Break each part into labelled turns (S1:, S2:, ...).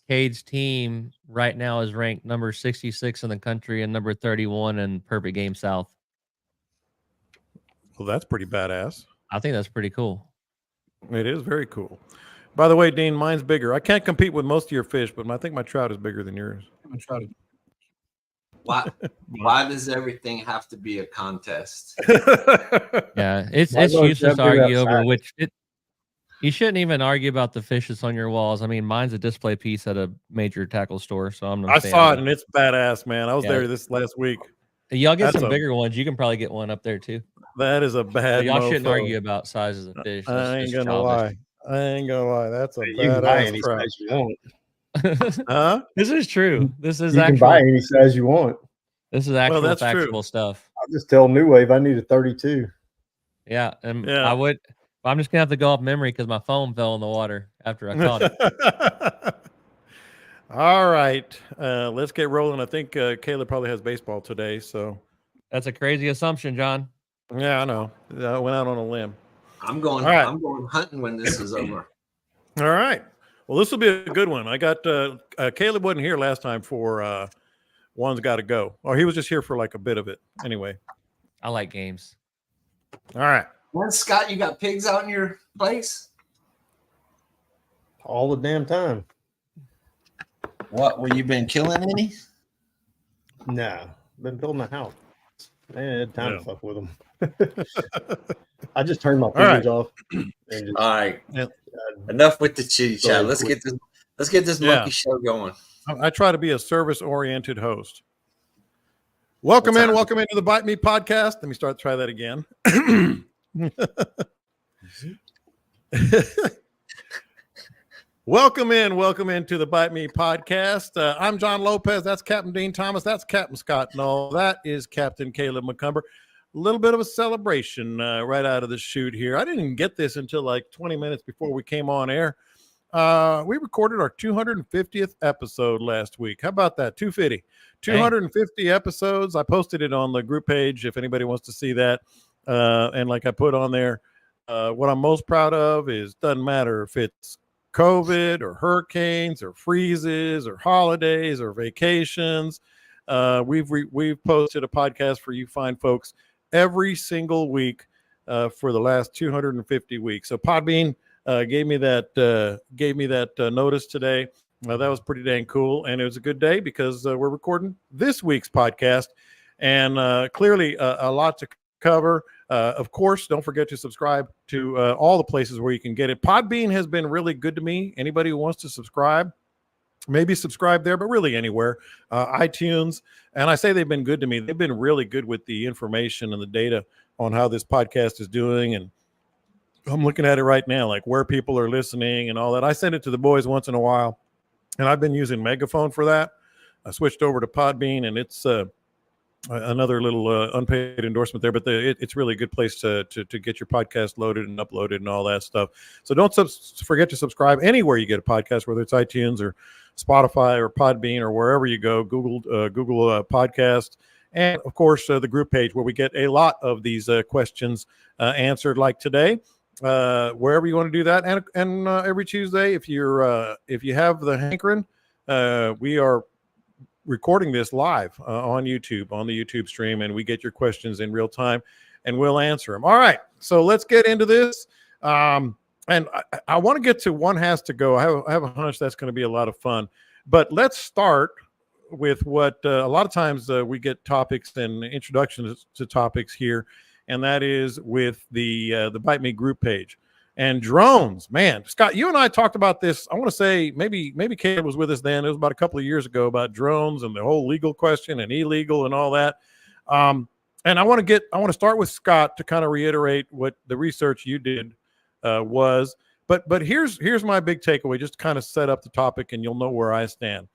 S1: Cade's team right now is ranked number 66 in the country and number 31 in Perfect Game South.
S2: Well, that's pretty badass.
S1: I think that's pretty cool.
S2: It is very cool. By the way, Dean, mine's bigger. I can't compete with most of your fish, but I think my trout is bigger than yours.
S3: Why does everything have to be a contest?
S1: Yeah, it's useless to argue over which. You shouldn't even argue about the fish that's on your walls. I mean, mine's a display piece at a major tackle store, so I'm not.
S2: I saw it and it's badass, man. I was there this last week.
S1: Y'all get some bigger ones. You can probably get one up there too.
S2: That is a bad.
S1: Y'all shouldn't argue about sizes of fish.
S2: I ain't gonna lie. That's a badass trout.
S4: You want.
S2: Huh?
S1: This is true. This is
S4: you
S1: actual.
S4: can buy any size you want.
S1: This is actual factual stuff.
S4: I'll just tell New Wave I need a 32.
S1: Yeah, and I would. I'm just gonna have to go off memory because my phone fell in the water after I caught it.
S2: All right, let's get rolling. I think Caleb probably has baseball today, so
S1: that's a crazy assumption, John.
S2: Yeah, I know. I went out on a limb.
S3: I'm going hunting when this is over.
S2: All right. Well, this will be a good one. I got Caleb wasn't here last time for One's Got to Go. Or he was just here for like a bit of it. Anyway.
S1: I like games.
S2: All right.
S3: Well, Scott, you got pigs out in your place?
S4: All the damn time.
S3: What? Well, you been killing any?
S4: No. Been building a house. I ain't had time to fuck with them. I just turned my fingers off. And just,
S3: all right. Enough with the chitty chat. Let's get this monkey show going.
S2: I try to be a service-oriented host. Welcome into the Bite Me podcast. Let me try that again. Welcome into the Bite Me podcast. I'm John Lopez. That's Captain Dean Thomas. That's Captain Scott. No, that is Captain Caleb McCumber. A little bit of a celebration right out of the chute here. I didn't even get this until like 20 minutes before we came on air. We recorded our 250th episode last week. How about that? 250 episodes. I posted it on the group page if anybody wants to see that. And like I put on there, what I'm most proud of is doesn't matter if it's COVID or hurricanes or freezes or holidays or vacations. We've posted a podcast for you fine folks every single week for the last 250 weeks. So Podbean gave me that notice today. That was pretty dang cool, and it was a good day because we're recording this week's podcast, and clearly a lot to cover. Of course, don't forget to subscribe to all the places where you can get it. Podbean has been really good to me. Anybody who wants to subscribe, maybe subscribe there, but really anywhere. iTunes, and I say they've been good to me. They've been really good with the information and the data on how this podcast is doing, and I'm looking at it right now, like where people are listening and all that. I send it to the boys once in a while, and I've been using Megaphone for that. I switched over to Podbean, and it's another little unpaid endorsement there, but it's really a good place to get your podcast loaded and uploaded and all that stuff. So don't forget to subscribe anywhere you get a podcast, whether it's iTunes or Spotify or Podbean or wherever you go, Google Podcast. And, of course, the group page where we get a lot of these questions answered like today. Wherever you want to do that. And every Tuesday, if you have the hankering, we are recording this live on YouTube, on the YouTube stream, and we get your questions in real time, and we'll answer them. All right, so let's get into this. And I want to get to One Has to Go. I have a hunch that's going to be a lot of fun. But let's start with what a lot of times we get topics and introductions to topics here, and that is with the Bite Me group page. And drones, man, Scott, you and I talked about this. I want to say maybe Caleb was with us then. It was about a couple of years ago about drones and the whole legal question and illegal and all that. And I want to start with Scott to kind of reiterate what the research you did was. But here's my big takeaway, just to kind of set up the topic, and you'll know where I stand.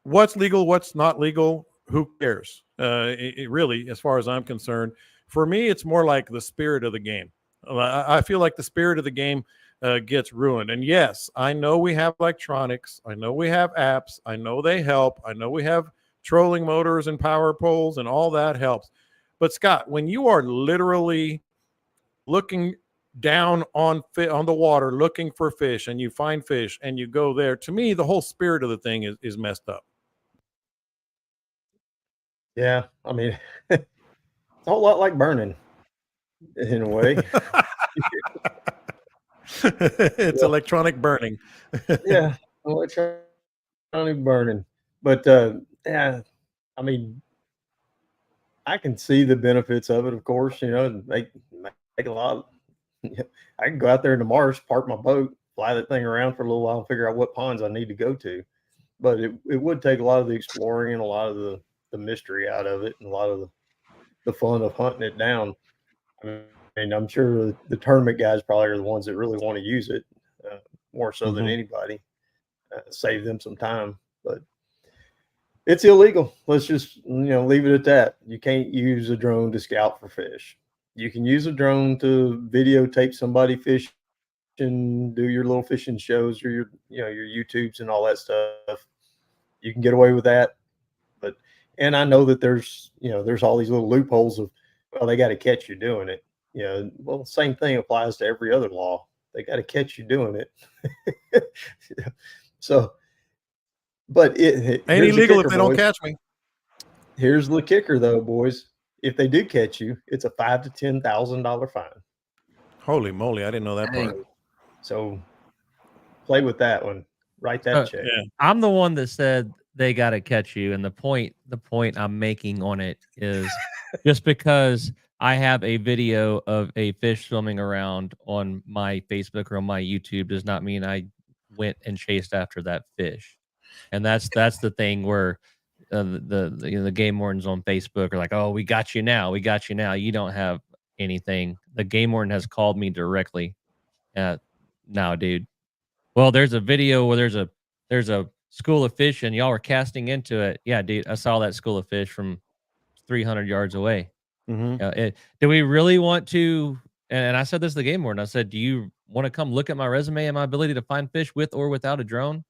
S2: What's legal? What's not legal? Who cares? It really, as far as I'm concerned, for me, it's more like the spirit of the game. I feel like the spirit of the game gets ruined. And yes, I know we have electronics. I know we have apps. I know they help. I know we have trolling motors and power poles, and all that helps. But Scott, when you are literally looking down on the water looking for fish, and you find fish and you go there. To me, the whole spirit of the thing is messed up.
S4: Yeah, I mean, it's a whole lot like burning in a way.
S2: It's electronic burning.
S4: Yeah, electronic burning. But yeah, I mean, I can see the benefits of it, of course. Make a lot of, I can go out there in the marsh, park my boat, fly that thing around for a little while and figure out what ponds I need to go to. But it would take a lot of the exploring and a lot of the mystery out of it and a lot of the fun of hunting it down. I mean, I'm sure the tournament guys probably are the ones that really want to use it more so than anybody. Save them some time, but it's illegal. Let's just leave it at that. You can't use a drone to scout for fish. You can use a drone to videotape somebody fishing, do your little fishing shows or your YouTubes and all that stuff. You can get away with that, and I know that there's all these little loopholes of, well, they got to catch you doing it. Well, the same thing applies to every other law. They got to catch you doing it. So, but it
S2: ain't illegal if they don't catch me.
S4: Here's the kicker, though, boys. If they do catch you, it's a $5,000 to $10,000 fine.
S2: Holy moly! I didn't know that part.
S4: So, play with that one. Write that check.
S1: Yeah. I'm the one that said they got to catch you, and the point I'm making on it is just because I have a video of a fish swimming around on my Facebook or on my YouTube does not mean I went and chased after that fish. And that's the thing where the game wardens on Facebook are like, oh, we got you now. You don't have anything. The game warden has called me directly. No, dude. Well, there's a video where there's a school of fish and y'all were casting into it. Yeah, dude, I saw that school of fish from 300 yards away. Do we really want to? And I said this to the game warden. I said, do you want to come look at my resume and my ability to find fish with or without a drone?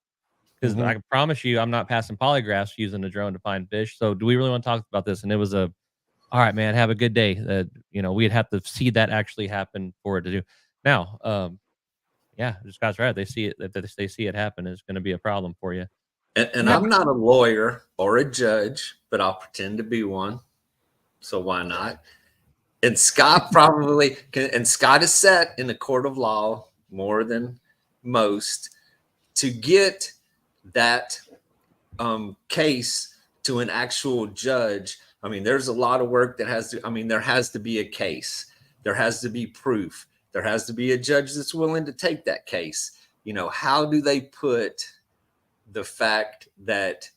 S1: Because I can promise you I'm not passing polygraphs using a drone to find fish. So do we really want to talk about this? And it was all right, man, have a good day. We'd have to see that actually happen for it to do. Now, yeah, Scott's right. They see it. If they see it happen, it's going to be a problem for you.
S3: And I'm not a lawyer or a judge, but I'll pretend to be one. So why not? And Scott probably can, and Scott is set in the court of law more than most to get that case to an actual judge. I mean, there's a lot of work that has to, there has to be a case. There has to be proof. There has to be a judge that's willing to take that case. How do they put the fact that,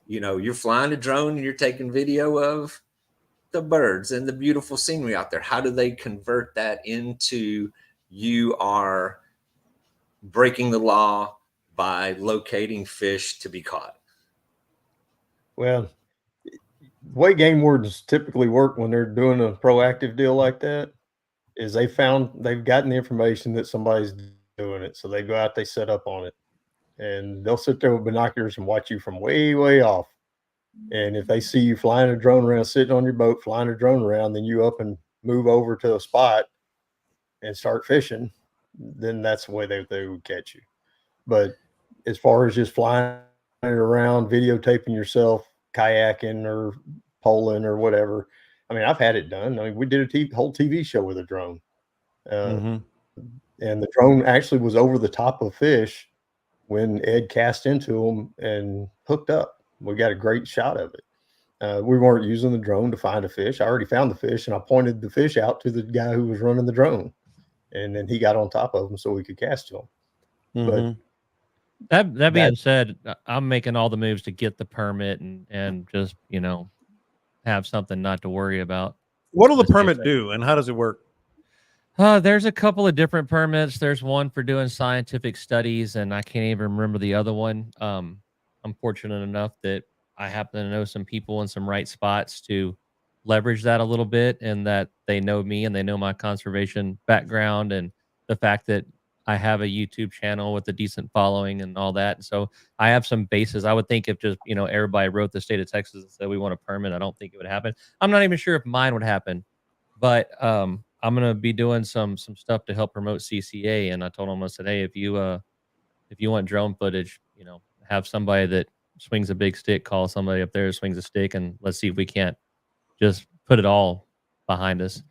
S3: you're flying a drone and you're taking video of the birds and the beautiful scenery out there? How do they convert that into you are breaking the law by locating fish to be caught?
S4: Well, the way game wardens typically work when they're doing a proactive deal like that is they've gotten the information that somebody's doing it. So they go out, they set up on it, and they'll sit there with binoculars and watch you from way, way off. And if they see you flying a drone around, sitting on your boat, flying a drone around, then you up and move over to a spot and start fishing, then that's the way they would catch you. But as far as just flying around, videotaping yourself, kayaking or poling or whatever, I've had it done. We did a whole TV show with a drone. And the drone actually was over the top of fish when Ed cast into them and hooked up. We got a great shot of it. We weren't using the drone to find a fish. I already found the fish, and I pointed the fish out to the guy who was running the drone, and then he got on top of them so we could cast to him. But
S1: that being said, I'm making all the moves to get the permit and just have something not to worry about.
S2: What will the permit do, and how does it work?
S1: There's a couple of different permits. There's one for doing scientific studies, and I can't even remember the other one. I'm fortunate enough that I happen to know some people in some right spots to leverage that a little bit, and that they know me and they know my conservation background and the fact that I have a YouTube channel with a decent following and all that. So I have some bases. I would think if just, everybody wrote the state of Texas and said we want a permit, I don't think it would happen. I'm not even sure if mine would happen, but I'm gonna be doing some stuff to help promote CCA, and I told him, I said, hey, if you want drone footage, have somebody that swings a big stick, call somebody up there who swings a stick, and let's see if we can't just put it all behind us.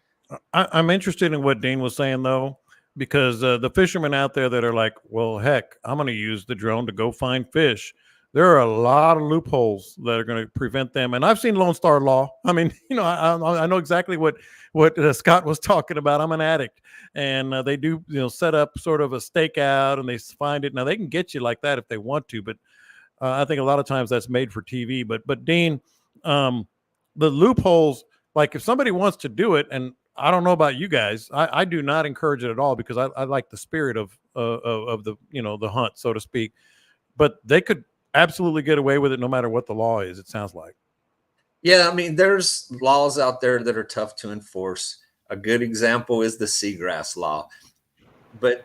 S2: I'm interested in what Dean was saying though, because the fishermen out there that are like, well, heck, I'm going to use the drone to go find fish. There are a lot of loopholes that are going to prevent them. And I've seen Lone Star Law. I mean, I know exactly what Scott was talking about. I'm an addict, and they do set up sort of a stakeout, and they find it. Now they can get you like that if they want to, but I think a lot of times that's made for TV. But Dean, the loopholes, like if somebody wants to do it, and I don't know about you guys, I do not encourage it at all, because I like the spirit of the the hunt, so to speak. But they could absolutely get away with it no matter what the law is, it sounds like.
S3: Yeah, I mean, there's laws out there that are tough to enforce. A good example is the seagrass law. But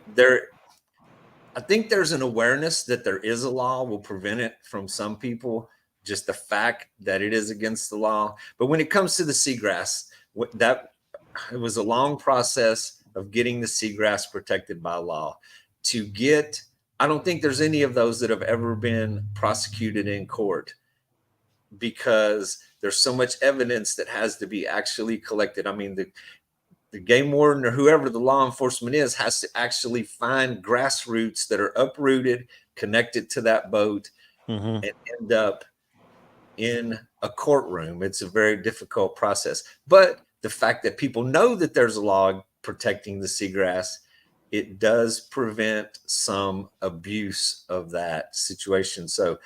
S3: I think there's an awareness that there is a law will prevent it from some people, just the fact that it is against the law. But when it comes to the seagrass, it was a long process of getting the seagrass protected by law. I don't think there's any of those that have ever been prosecuted in court, because there's so much evidence that has to be actually collected. I mean, the game warden or whoever the law enforcement is has to actually find grassroots that are uprooted, connected to that boat, and end up in a courtroom. It's a very difficult process. But the fact that people know that there's a law protecting the seagrass, it does prevent some abuse of that situation. So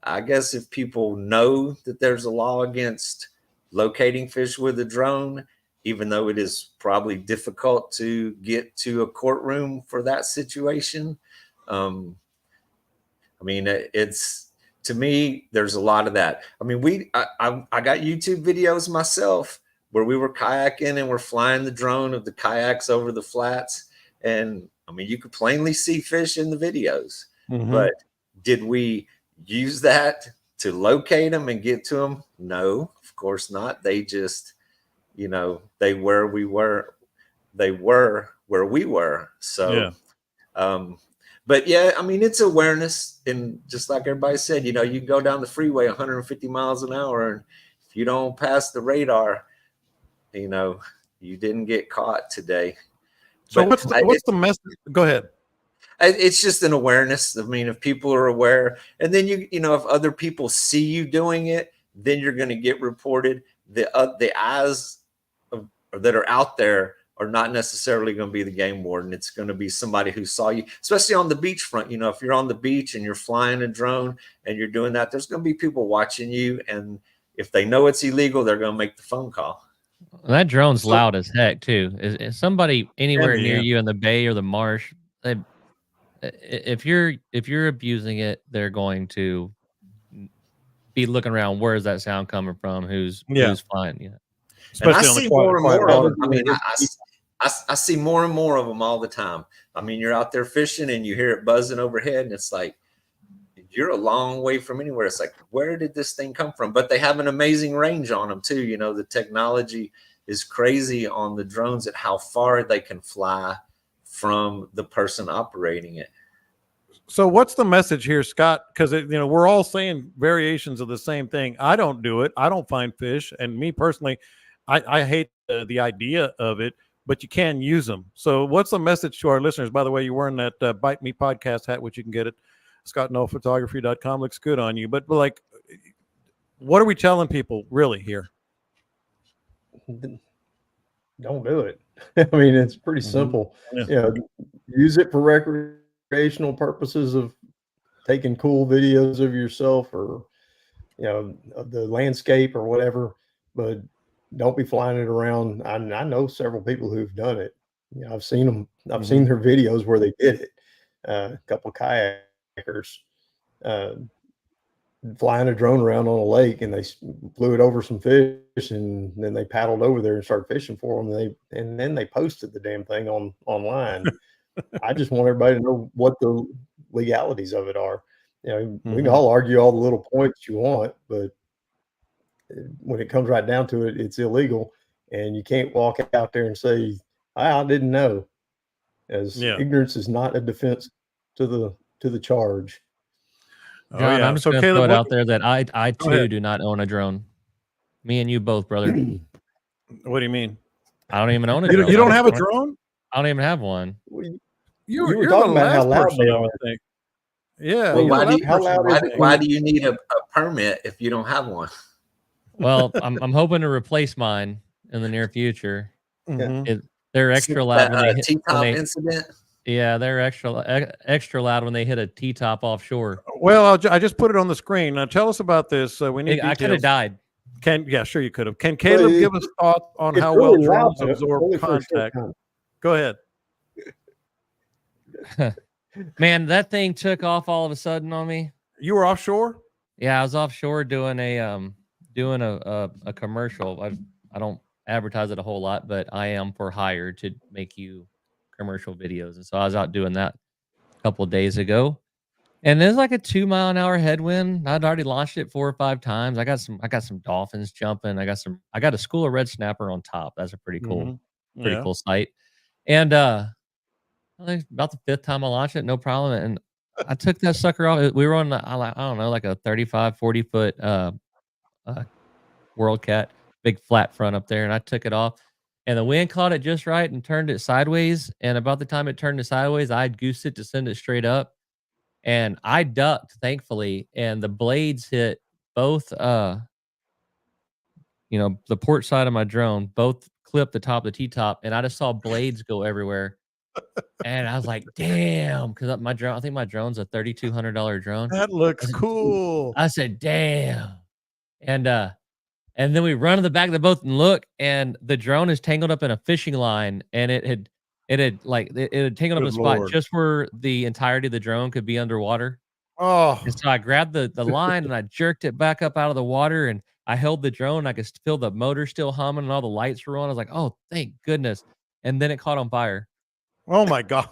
S3: I guess if people know that there's a law against locating fish with a drone, even though it is probably difficult to get to a courtroom for that situation, I mean, to me, there's a lot of that. I mean, I got YouTube videos myself where we were kayaking and we're flying the drone of the kayaks over the flats. And I mean, you could plainly see fish in the videos, but did we use that to locate them and get to them? No, of course not. They just, they were where we were. So, but yeah, I mean, it's awareness. And just like everybody said, you can go down the freeway 150 miles an hour, and if you don't pass the radar, you didn't get caught today.
S2: So what's the message? Go ahead.
S3: It's just an awareness. I mean, if people are aware, and then if other people see you doing it, then you're going to get reported. The eyes that are out there are not necessarily going to be the game warden. It's going to be somebody who saw you, especially on the beachfront. If you're on the beach and you're flying a drone and you're doing that, there's going to be people watching you, and if they know it's illegal, they're going to make the phone call.
S1: That drone's loud as heck too. Is somebody anywhere near you in the bay or the marsh, if you're abusing it, they're going to be looking around. Where is that sound coming from? Who's flying? Yeah.
S3: Especially I see more and more of them. I mean, I see more and more of them all the time. I mean, you're out there fishing and you hear it buzzing overhead, and it's like, you're a long way from anywhere. It's like, where did this thing come from? But they have an amazing range on them too. The technology is crazy on the drones at how far they can fly from the person operating it.
S2: So what's the message here, Scott? Because we're all saying variations of the same thing. I don't do it. I don't find fish, and me personally, I hate the idea of it. But you can use them. So what's the message to our listeners? By the way, you're wearing that Bite Me podcast hat, which you can get at scottnophotography.com. Looks good on you. But like, what are we telling people really here?
S4: Don't do it. I mean, it's pretty simple. Use it for recreational purposes of taking cool videos of yourself or of the landscape or whatever, but don't be flying it around. I know several people who've done it. I've seen them. I've seen their videos where they did it. A couple of kayakers flying a drone around on a lake, and they flew it over some fish, and then they paddled over there and started fishing for them. And then they posted the damn thing online. I just want everybody to know what the legalities of it are. We can all argue all the little points you want, but when it comes right down to it, it's illegal, and you can't walk out there and say, I didn't know, as
S2: Yeah.
S4: ignorance is not a defense to the charge.
S2: Oh
S1: John,
S2: yeah.
S1: I'm just
S2: So
S1: going to throw
S2: Caleb,
S1: it out there that I
S2: Go ahead.
S1: too do not own a drone. Me and you both, brother.
S2: What do you mean?
S1: I don't even own a
S2: You
S1: drone.
S2: don't have a drone?
S1: I don't even have one.
S4: You
S2: You're
S4: were
S2: the
S4: talking about how
S2: last
S4: loud
S2: person
S4: they
S2: I would
S4: are.
S2: think. Yeah.
S3: Well,
S2: you're
S3: why
S2: the
S3: do
S2: last
S3: you,
S4: How
S2: person
S4: loud
S2: I
S4: is
S2: would
S4: it
S2: think.
S3: why do you need a permit if you don't have one?
S1: Well, I'm hoping to replace mine in the near future.
S2: Mhm.
S1: They're extra loud when they hit
S3: T-top incident.
S1: Yeah, they're extra loud when they hit a T-top offshore.
S2: Well, I just put it on the screen. Now tell us about this. We need
S1: I could have
S2: details.
S1: died.
S2: Yeah, sure you could have. Can Caleb give us thoughts on
S4: It's
S2: how
S4: really
S2: well
S4: loud,
S2: drones
S4: but
S2: absorb
S4: only for a short
S2: contact?
S4: time.
S2: Go ahead.
S1: Man, that thing took off all of a sudden on me.
S2: You were offshore?
S1: Yeah, I was offshore doing a commercial. I don't advertise it a whole lot, but I am for hire to make you commercial videos. And so I was out doing that a couple of days ago. And there's like a 2-mile-an-hour headwind. I'd already launched it 4 or 5 times. I got some dolphins jumping. I got a school of red snapper on top. That's a pretty cool,
S2: Yeah.
S1: sight. And I think about the 5th time I launched it, no problem. And I took that sucker off. We were on I don't know, like a 35, 40 foot World Cat, big flat front up there, and I took it off. And the wind caught it just right and turned it sideways. And about the time it turned it sideways, I'd goosed it to send it straight up. And I ducked, thankfully, and the blades hit both the port side of my drone, both clipped the top of the T-top, and I just saw blades go everywhere. And I was like, damn, because my drone, I think my drone's a $3,200 drone.
S2: That looks cool.
S1: I said, damn. And then we run to the back of the boat and look, and the drone is tangled up in a fishing line, and it had tangled up in a spot
S2: Lord.
S1: just where the entirety of the drone could be underwater.
S2: Oh,
S1: And so I grabbed the line and I jerked it back up out of the water, and I held the drone. I could feel the motor still humming and all the lights were on. I was like, oh, thank goodness. And then it caught on fire.
S2: oh my God.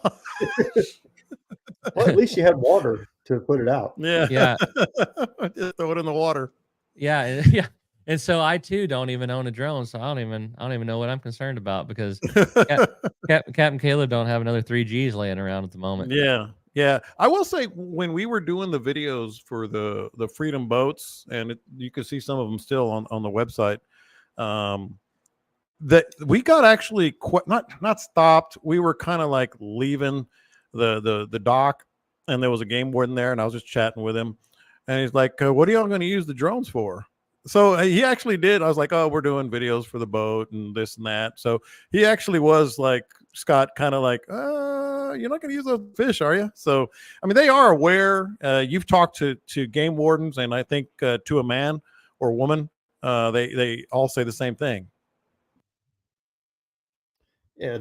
S4: Well, at least you had water to put it out.
S2: Yeah.
S1: Yeah.
S2: Just throw it in the water.
S1: Yeah. Yeah. And so I too don't even own a drone. So I don't even know what I'm concerned about, because Captain Caleb don't have another 3Gs laying around at the moment.
S2: Yeah. Yeah. I will say, when we were doing the videos for the Freedom boats, and you can see some of them still on the website, that we got actually not stopped. We were kind of like leaving the dock, and there was a game warden there, and I was just chatting with him, and he's like, what are y'all going to use the drones for? So he actually did. I was like, oh, we're doing videos for the boat and this and that. So he actually was like, Scott, kind of like, you're not going to use those fish, are you? So, I mean, they are aware. You've talked to game wardens, and I think to a man or woman, they all say the same thing.
S4: Yeah,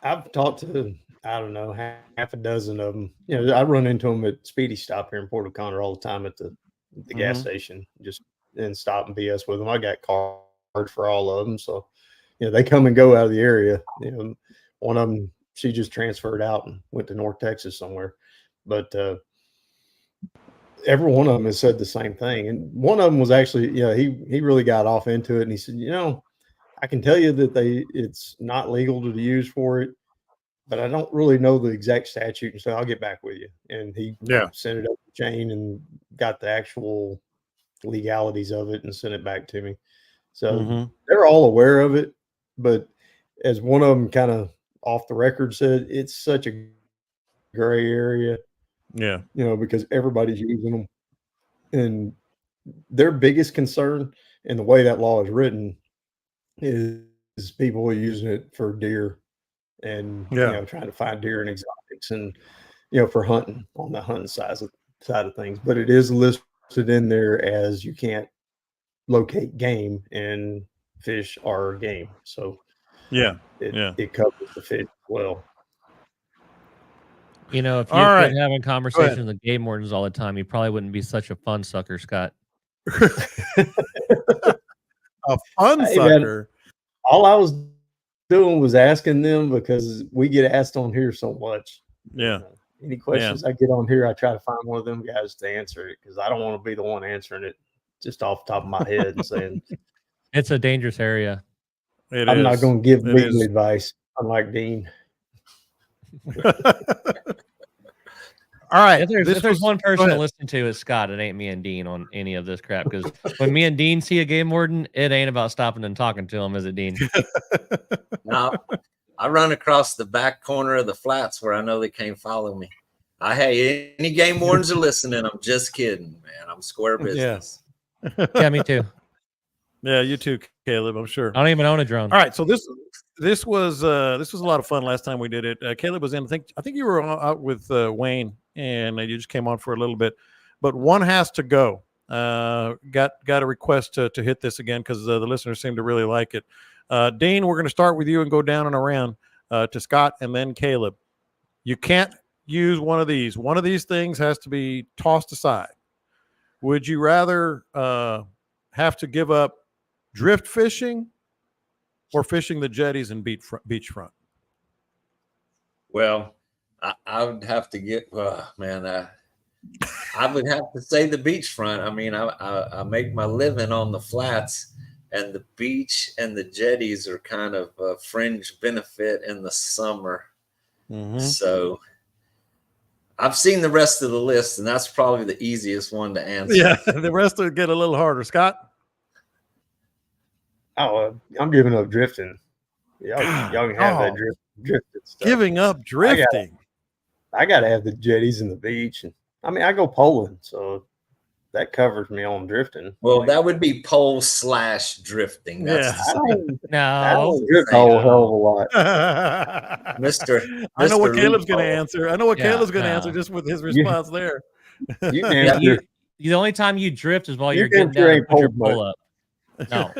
S4: I've talked to, I don't know, half a dozen of them. You know, I run into them at Speedy Stop here in Port O'Connor all the time at the gas station, just and stop and BS with them. I got cards for all of them, so you know they come and go out of the area. You know, one of them, she just transferred out and went to North Texas somewhere, but every one of them has said the same thing. And one of them was actually, he really got off into it, and he said, I can tell you that it's not legal to use for it, but I don't really know the exact statute, and so I'll get back with you. And he sent it up the chain and got the actual legalities of it and sent it back to me. So they're all aware of it, but as one of them kind of off the record said, it's such a gray area.
S2: Yeah.
S4: Because everybody's using them, and their biggest concern in the way that law is written is people using it for deer and trying to find deer and exotics, and for hunting on the hunting side of things. But it is listed in there as you can't locate game, and fish are game. So it covers the fish well.
S1: If you quit having conversations with game wardens all the time, you probably wouldn't be such a fun sucker, Scott.
S2: A fun sucker.
S4: Man, all I was doing was asking them, because we get asked on here so much.
S2: Yeah.
S4: Any questions I get on here, I try to find one of them guys to answer it, because I don't want to be the one answering it just off the top of my head and saying
S1: it's a dangerous area.
S4: I'm not going to give legal advice. unlike Dean.
S2: All right.
S1: If there's one person to listen to, it's Scott. It ain't me and Dean on any of this crap. Because when me and Dean see a game warden, it ain't about stopping and talking to him, is it, Dean?
S3: No, I run across the back corner of the flats where I know they can't follow me. Hey, any game wardens are listening. I'm just kidding, man. I'm square business.
S1: Yeah, me too.
S2: Yeah, you too, Caleb. I'm sure.
S1: I don't even own a drone.
S2: All right, so this was a lot of fun last time we did it. Caleb was in. I think you were out with Wayne, and you just came on for a little bit. But one has to go. Got a request to hit this again because the listeners seem to really like it. Dean, we're going to start with you and go down and around to Scott and then Caleb. You can't use one of these. One of these things has to be tossed aside. Would you rather have to give up drift fishing or fishing the jetties and beachfront?
S3: Well, I would have to get, man, I would have to say the beachfront. I mean, I make my living on the flats, and the beach and the jetties are kind of a fringe benefit in the summer.
S2: Mm-hmm.
S3: So I've seen the rest of the list, and that's probably the easiest one to answer.
S2: Yeah, the rest will get a little harder. Scott?
S4: Oh, I'm giving up drifting. Y'all can have that drifted stuff.
S2: Giving up drifting.
S4: I gotta have the jetties and the beach, and I mean I go poling, so that covers me on drifting.
S3: Well, that would be pole / drifting. That's
S2: Yeah.
S4: I don't drift a whole hell of a lot.
S3: Mr.
S2: I know what
S3: Mr.
S2: Caleb's going to
S3: Loophole.
S2: answer. I know what
S1: Yeah,
S2: Caleb's going to
S1: no.
S2: answer just with his response there.
S4: You can answer.
S1: The only time you drift is while
S4: You
S1: you're
S4: can
S1: getting down and put your
S4: trade pole
S1: pole up. No.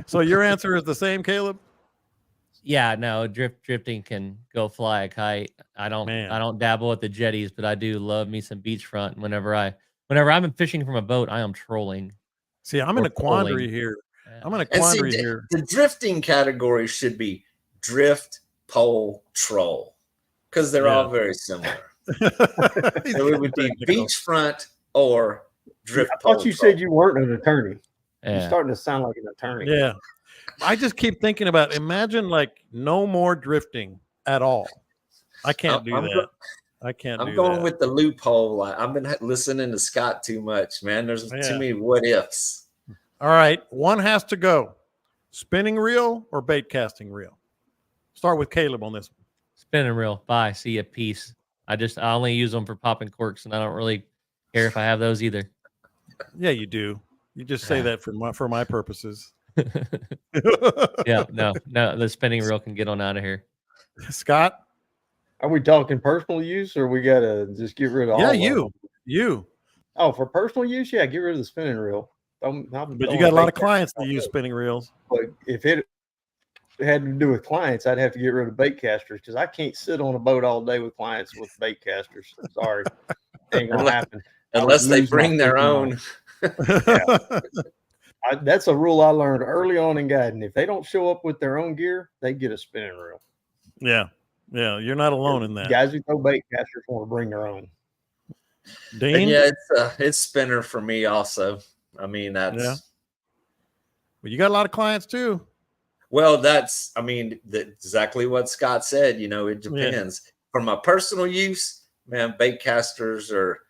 S2: So your answer is the same, Caleb?
S1: Yeah, no, drifting can go fly a kite. I don't dabble at the jetties, but I do love me some beachfront. Whenever I'm fishing from a boat, I am trolling.
S2: See, I'm in a quandary here. I'm in a quandary here.
S3: The drifting category should be drift, pole, troll, because they're all very similar. So it would be beachfront or drift.
S4: I thought you said you weren't an attorney.
S1: Yeah.
S4: You're starting to sound like an attorney.
S2: Yeah. I just keep thinking about, imagine like no more drifting at all. I can't do that. I can't do that.
S3: I'm going with the loophole. I've been listening to Scott too much, man. There's too many what ifs.
S2: All right. One has to go. Spinning reel or bait casting reel? Start with Caleb on this one.
S1: Spinning reel. Bye. See ya. Peace. I only use them for popping corks, and I don't really care if I have those either.
S2: Yeah, you do. You just say that for my purposes.
S1: Yeah, no, the spinning reel can get on out of here.
S2: Scott?
S4: Are we talking personal use, or we gotta just get rid of all?
S2: Yeah,
S4: of
S2: you.
S4: them? Oh, for personal use, yeah, get rid of the spinning reel.
S2: But you got a lot of clients that use spinning reels.
S4: But if it had to do with clients, I'd have to get rid of bait casters because I can't sit on a boat all day with clients with bait casters. Sorry, ain't gonna happen
S3: unless they bring their own.
S4: That's a rule I learned early on in guiding. If they don't show up with their own gear, they get a spinning reel.
S2: Yeah, you're not alone in that.
S4: Guys who throw bait casters want to bring their own.
S2: Dean?
S3: Yeah, it's spinner for me also. I mean, that's
S2: Well, you got a lot of clients too.
S3: Well, that's exactly what Scott said. You know, it depends. Yeah. For my personal use, man, bait casters or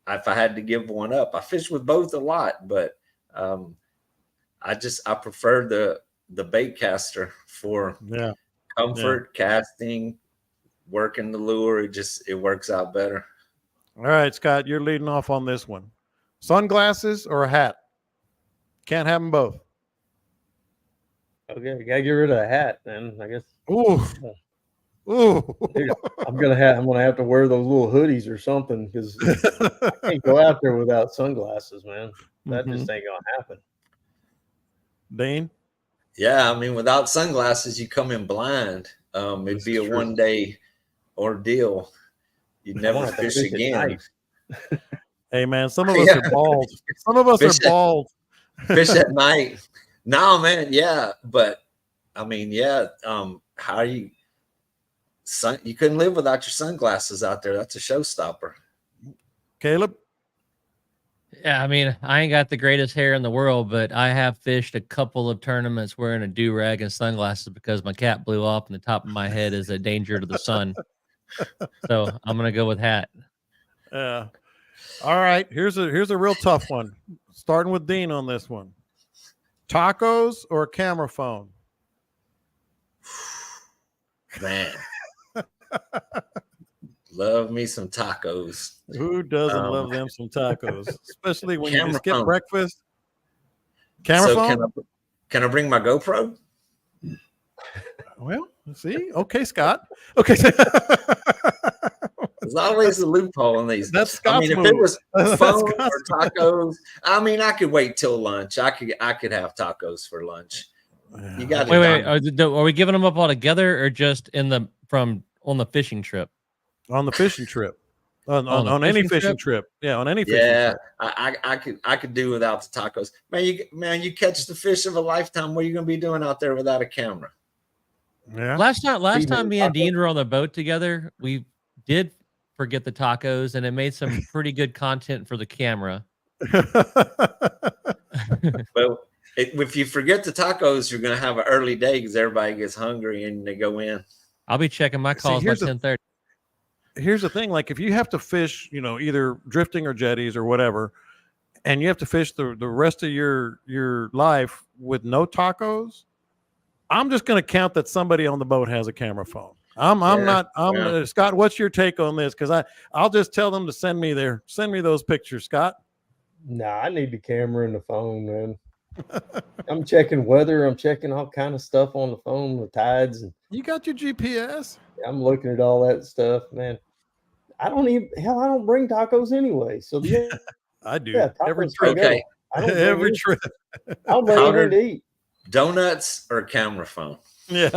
S3: if I had to give one up, I fish with both a lot, but I prefer the bait caster for comfort, casting, working the lure. It works out better.
S2: All right, Scott, you're leading off on this one. Sunglasses or a hat? Can't have them both.
S4: Okay, gotta get rid of a hat then, I guess.
S2: Ooh.
S4: Dude, I'm gonna have to wear those little hoodies or something because I can't go out there without sunglasses, man. That just ain't gonna happen.
S2: Dane?
S3: Yeah, I mean, without sunglasses, you come in blind. It'd be a one-day ordeal. You'd never fish again.
S2: Hey, man, some of us are bald. Some of us are bald.
S3: Fish at night. No, man, yeah. But, I mean, how are you? You couldn't live without your sunglasses out there. That's a showstopper.
S2: Caleb?
S1: Yeah, I mean, I ain't got the greatest hair in the world, but I have fished a couple of tournaments wearing a do-rag and sunglasses because my cap blew off and the top of my head is a danger to the sun. So I'm gonna go with hat.
S2: Yeah. All right. Here's a real tough one. Starting with Dean on this one. Tacos or a camera phone?
S3: Man, love me some tacos.
S2: Who doesn't love them some tacos? Especially when you
S3: Camera
S2: skip
S3: phone.
S2: breakfast. Camera
S3: So
S2: phone?
S3: can I bring my GoPro?
S2: Well, see? Okay, Scott. Okay.
S3: There's always a loophole in these.
S2: That's Scott's
S3: if
S2: move.
S3: it was
S2: That's
S3: phone
S2: Scott's
S3: or tacos, I mean, I could wait till lunch. I could have tacos for lunch. You got to
S1: Wait. Are we giving them up all together or just on the fishing trip?
S2: On the fishing trip. On
S1: the
S2: any
S1: fishing
S2: fishing trip. Yeah, on any fishing
S3: Yeah,
S2: trip.
S3: I could do without the tacos. Man, you catch the fish of a lifetime. What are you going to be doing out there without a camera?
S2: Yeah.
S1: Last time me and Dean were on the boat together, we did forget the tacos, and it made some pretty good content for the camera.
S3: But if you forget the tacos, you're going to have an early day because everybody gets hungry and they go in.
S1: I'll be checking my calls by 10:30.
S2: Here's the thing: like if you have to fish, either drifting or jetties or whatever, and you have to fish the rest of your life with no tacos, I'm just going to count that somebody on the boat has a camera phone. Scott, what's your take on this? Because I'll just tell them to send me those pictures, Scott.
S4: Nah, I need the camera and the phone, man. I'm checking weather. I'm checking all kind of stuff on the phone, the tides, and
S2: You got your GPS.
S4: I'm looking at all that stuff, man. I don't bring tacos anyway. So
S2: I do.
S4: yeah,
S2: Every
S4: tacos
S2: trip.
S4: can go.
S3: Okay.
S4: I don't
S2: Every trip.
S4: I'll bring anything to eat.
S3: Donuts or camera phone?
S2: Yeah.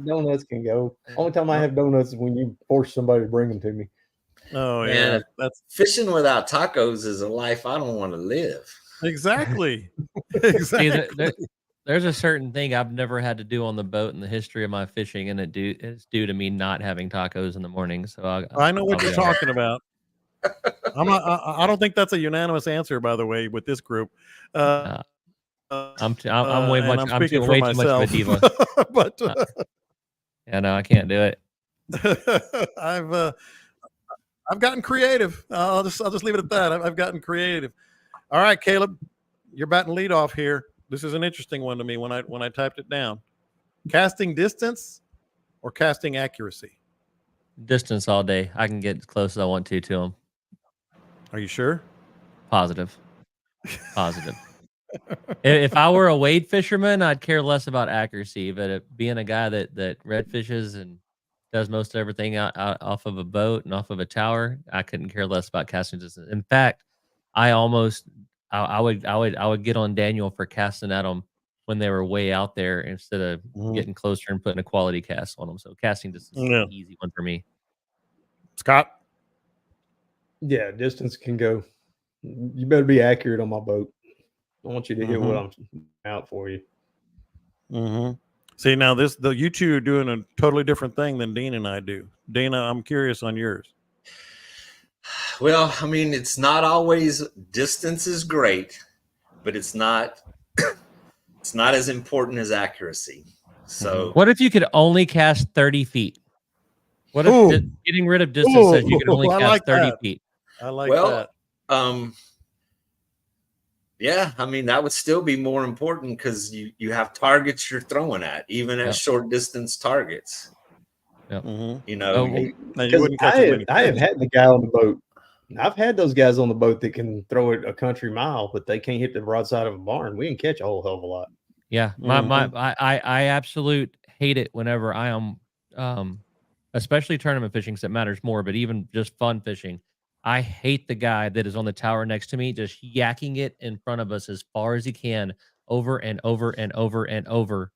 S4: Donuts can go. Only time I have donuts is when you force somebody to bring them to me.
S2: Oh yeah.
S3: Man,
S2: That's
S3: fishing without tacos is a life I don't want to live.
S2: exactly.
S1: See,
S2: Exactly.
S1: there's a certain thing I've never had to do on the boat in the history of my fishing, and it's due to me not having tacos in the morning. So
S2: I know what
S1: I'll
S2: you're
S1: be all right.
S2: talking about. I don't think that's a unanimous answer, by the way, with this group.
S1: I'm way
S2: and
S1: much.
S2: I'm
S1: I'm
S2: speaking
S1: too
S2: for
S1: way too much of a
S2: myself.
S1: diva.
S2: But
S1: Yeah, no, I can't do it.
S2: I've gotten creative. I'll just leave it at that. I've gotten creative. All right, Caleb, you're batting lead off here. This is an interesting one to me when I typed it down. Casting distance or casting accuracy?
S1: Distance all day. I can get as close as I want to them.
S2: Are you sure?
S1: Positive. If I were a wade fisherman, I'd care less about accuracy. But being a guy that red fishes and does most everything out off of a boat and off of a tower, I couldn't care less about casting distance. In fact, I would get on Daniel for casting at them when they were way out there instead of getting closer and putting a quality cast on them. So casting distance is an easy one for me.
S2: Scott?
S4: Yeah, distance can go. You better be accurate on my boat. I want you to hit what I'm out for you.
S2: See, now you two are doing a totally different thing than Dean and I do. Dana, I'm curious on yours.
S3: Well, I mean, it's not always distance is great, but it's not as important as accuracy. So
S1: what if you could only cast 30 feet? What if getting rid of distance says you can only cast 30 feet?
S2: I like that.
S3: Yeah, I mean, that would still be more important because you have targets you're throwing at, even at short distance targets.
S1: Yep.
S3: You know,
S2: you wouldn't catch
S4: I have had the guy on the boat. I've had those guys on the boat that can throw it a country mile, but they can't hit the broadside of a barn. We can catch a whole hell of a lot.
S1: Yeah, I absolute hate it whenever I am, especially tournament fishing, because it matters more. But even just fun fishing, I hate the guy that is on the tower next to me, just yakking it in front of us as far as he can, over and over and over and over,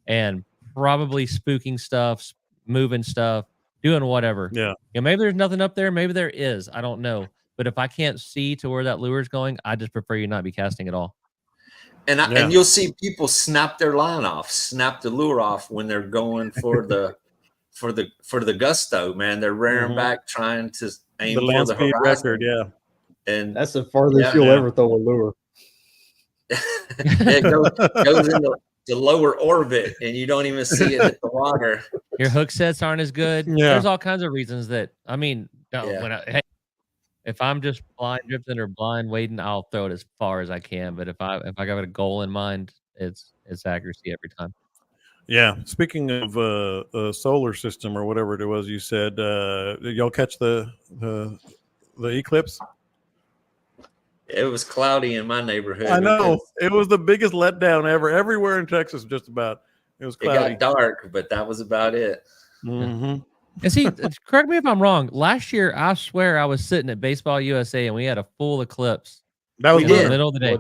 S1: and probably spooking stuff, moving stuff, doing whatever.
S2: Yeah.
S1: Maybe there's nothing up there. Maybe there is. I don't know. But if I can't see to where that lure is going, I just prefer you not be casting at all.
S3: And you'll see people snap their line off, snap the lure off when they're going for the gusto, man. They're rearing back, trying to aim
S2: the land
S3: for the
S2: speed
S3: horizon.
S2: record. Yeah.
S3: And
S4: That's the farthest you'll ever throw a lure.
S3: it goes into the lower orbit, and you don't even see it hit the water.
S1: Your hook sets aren't as good.
S2: Yeah.
S1: There's all kinds of reasons that
S3: Yeah.
S1: If I'm just blind drifting or blind wading, I'll throw it as far as I can. But if I got a goal in mind, it's accuracy every time.
S2: Yeah. Speaking of a solar system or whatever it was, you said did y'all catch the eclipse?
S3: It was cloudy in my neighborhood.
S2: I know it was the biggest letdown ever. Everywhere in Texas, just about. It was cloudy.
S3: It got dark, but that was about it.
S2: Mm-hmm.
S1: And see, correct me if I'm wrong. Last year, I swear I was sitting at Baseball USA and we had a full eclipse.
S2: That was
S1: in
S3: did.
S1: the middle of the day.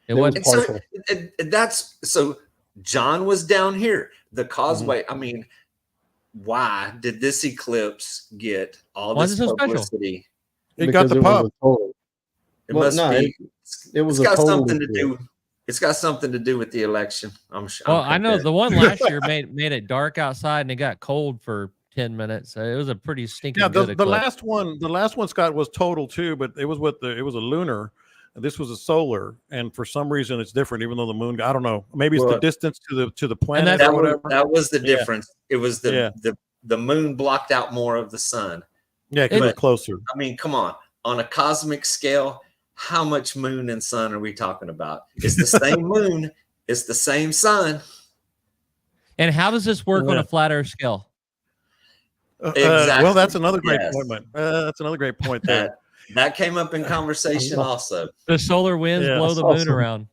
S1: It wasn't.
S3: So John was down here. The causeway. I mean, why did this eclipse get all
S1: Why
S3: this
S1: is it so special?
S3: publicity?
S2: It got the pub.
S3: It must be.
S4: It was
S3: it's got
S4: a total
S3: something to do. It's got something to do with the election. I'm sure.
S1: Well, I know the one last year made it dark outside and it got cold for 10 minutes. So it was a pretty stinking good eclipse.
S2: the last one, Scott, was total too, but it was it was a lunar. And this was a solar, and for some reason it's different, even though the moon. I don't know. Maybe it's the distance to the planet or whatever.
S3: That was the difference. It was the moon blocked out more of the sun.
S2: Yeah, because it was closer.
S3: I mean, come on. On a cosmic scale, how much moon and sun are we talking about? It's the same moon. It's the same sun.
S1: And how does this work on a flat Earth scale?
S3: Exactly.
S2: Well, that's another great point. That's another great point there.
S3: That came up in conversation also.
S1: The solar winds blow the moon around.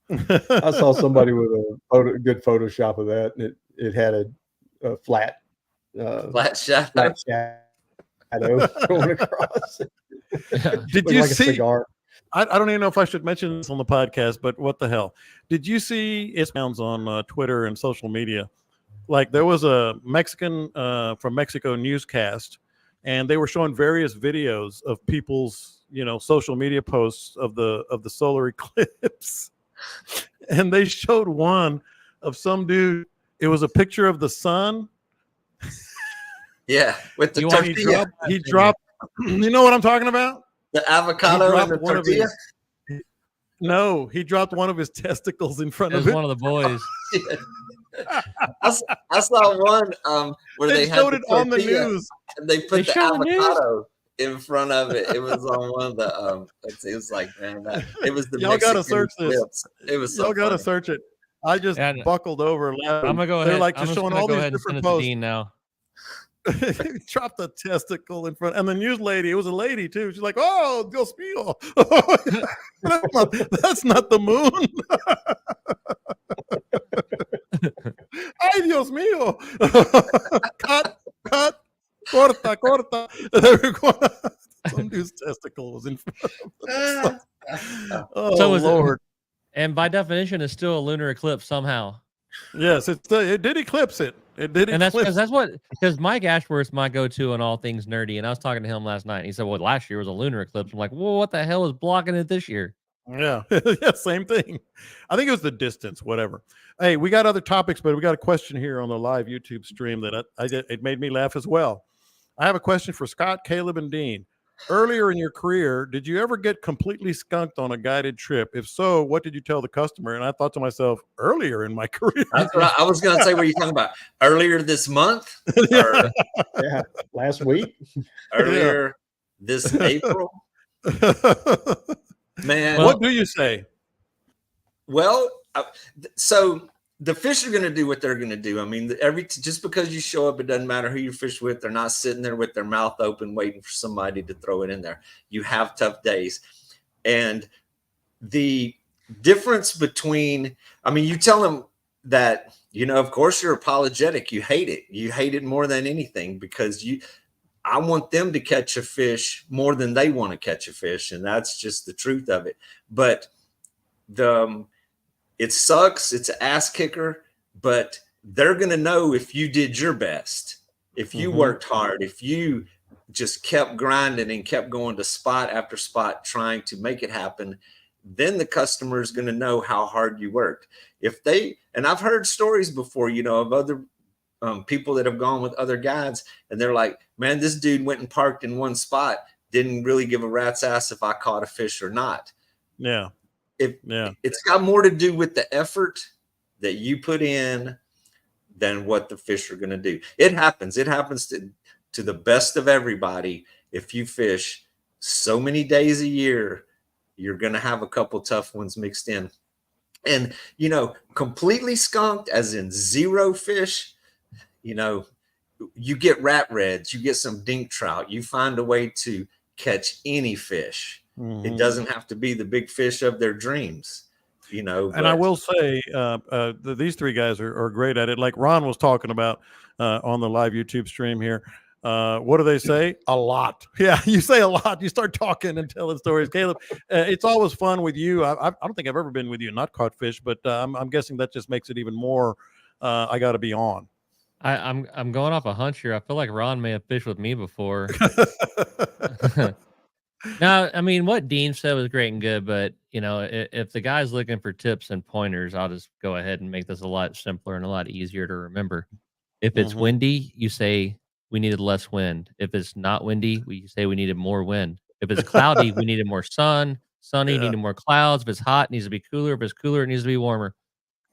S4: I saw somebody with a good Photoshop of that, and it had a flat
S3: shadow
S4: going across.
S2: Did you see?
S4: Cigar.
S2: I don't even know if I should mention this on the podcast, but what the hell? Did you see it sounds on Twitter and social media? Like there was a Mexican from Mexico newscast, and they were showing various videos of people's, social media posts of the solar eclipse. And they showed one of some dude. It was a picture of the sun.
S3: Yeah, with the tortilla.
S2: He dropped. You know what I'm talking about?
S3: The avocado and the tortilla?
S2: No, he dropped one of his testicles in front of
S1: it.
S2: It
S1: was one of the boys.
S3: I saw one where they
S2: showed
S3: had
S2: it on the news.
S3: And they put the avocado in front of it. It was on one of the it was like, man, it was the
S2: y'all gotta search
S3: this. It was so
S2: y'all gotta search it. I just buckled over laughing.
S1: I'm gonna go ahead.
S2: They're like
S1: just
S2: showing all these
S1: ahead
S2: different
S1: and
S2: posts.
S1: Dean now.
S2: He dropped the testicle in front, and the news lady, it was a lady too. She's like, "Oh, Dios mío, that's not the moon." Ay, Dios mío! cut, corta. Some dude's testicle was in front of them. Oh,
S1: so
S2: Lord!
S1: And by definition, it's still a lunar eclipse somehow.
S2: Yes, it did eclipse it. It did,
S1: and because Mike Ashworth's my go-to on all things nerdy, and I was talking to him last night. And he said, "Well, last year was a lunar eclipse." I'm like, "Well, what the hell is blocking it this year?"
S2: Yeah, yeah, same thing. I think it was the distance, whatever. Hey, we got other topics, but we got a question here on the live YouTube stream that it made me laugh as well. I have a question for Scott, Caleb, and Dean. Earlier in your career, did you ever get completely skunked on a guided trip? If so, what did you tell the customer? And I thought to myself, earlier in my career.
S3: That's what I was going to say. What are you talking about? Earlier this month?
S4: Yeah, last week?
S3: Earlier this April? Man.
S2: What do you say?
S3: Well, so the fish are going to do what they're going to do. I mean, just because you show up, it doesn't matter who you fish with. They're not sitting there with their mouth open waiting for somebody to throw it in there. You have tough days. And the difference between, you tell them that, of course you're apologetic. You hate it. You hate it more than anything because I want them to catch a fish more than they want to catch a fish. And that's just the truth of it. But it sucks. It's an ass kicker, but they're going to know if you did your best, if you worked hard, if you just kept grinding and kept going to spot after spot, trying to make it happen, then the customer is going to know how hard you worked. And I've heard stories before, of other people that have gone with other guides, and they're like, man, this dude went and parked in one spot didn't really give a rat's ass if I caught a fish or not.
S2: Yeah.
S3: It's got more to do with the effort that you put in than what the fish are going to do. It happens to the best of everybody. If you fish so many days a year, you're going to have a couple tough ones mixed in. And, completely skunked, as in zero fish, you get rat reds, you get some dink trout, you find a way to catch any fish.
S2: Mm-hmm.
S3: It doesn't have to be the big fish of their dreams, And
S2: I will say, these three guys are great at it. Like Ron was talking about on the live YouTube stream here. What do they say? A lot. Yeah, you say a lot. You start talking and telling stories. Caleb, it's always fun with you. I don't think I've ever been with you and not caught fish, but I'm guessing that just makes it even more. I got to be on.
S1: I'm going off a hunch here. I feel like Ron may have fished with me before. No, I mean, what Dean said was great and good, but if the guy's looking for tips and pointers, I'll just go ahead and make this a lot simpler and a lot easier to remember. If it's windy, you say we needed less wind. If it's not windy, we say we needed more wind. If it's cloudy, we needed more sun. Sunny, needed more clouds. If it's hot, it needs to be cooler. If it's cooler, it needs to be warmer.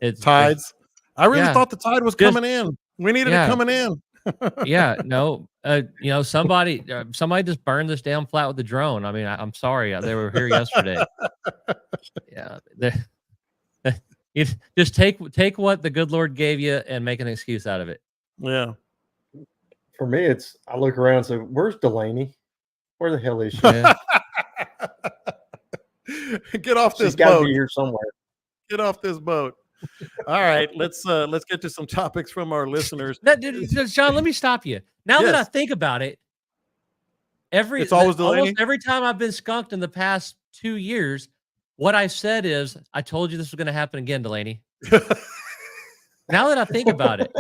S1: It's
S2: tides. I really thought the tide was coming in. We needed it coming in. Somebody just burned this damn flat with the drone. I mean, I'm sorry. They were here yesterday. You just take what the good Lord gave you and make an excuse out of it. Yeah.
S4: For me, I look around and say, where's Delaney? Where the hell is she?
S2: Get off this boat.
S4: She's got to be here somewhere.
S2: Get off this boat. All right, let's get to some topics from our listeners.
S1: John, let me stop you. Now that I think about it, almost every time I've been skunked in the past 2 years, what I said is, I told you this was going to happen again, Delaney. Now that I think about it,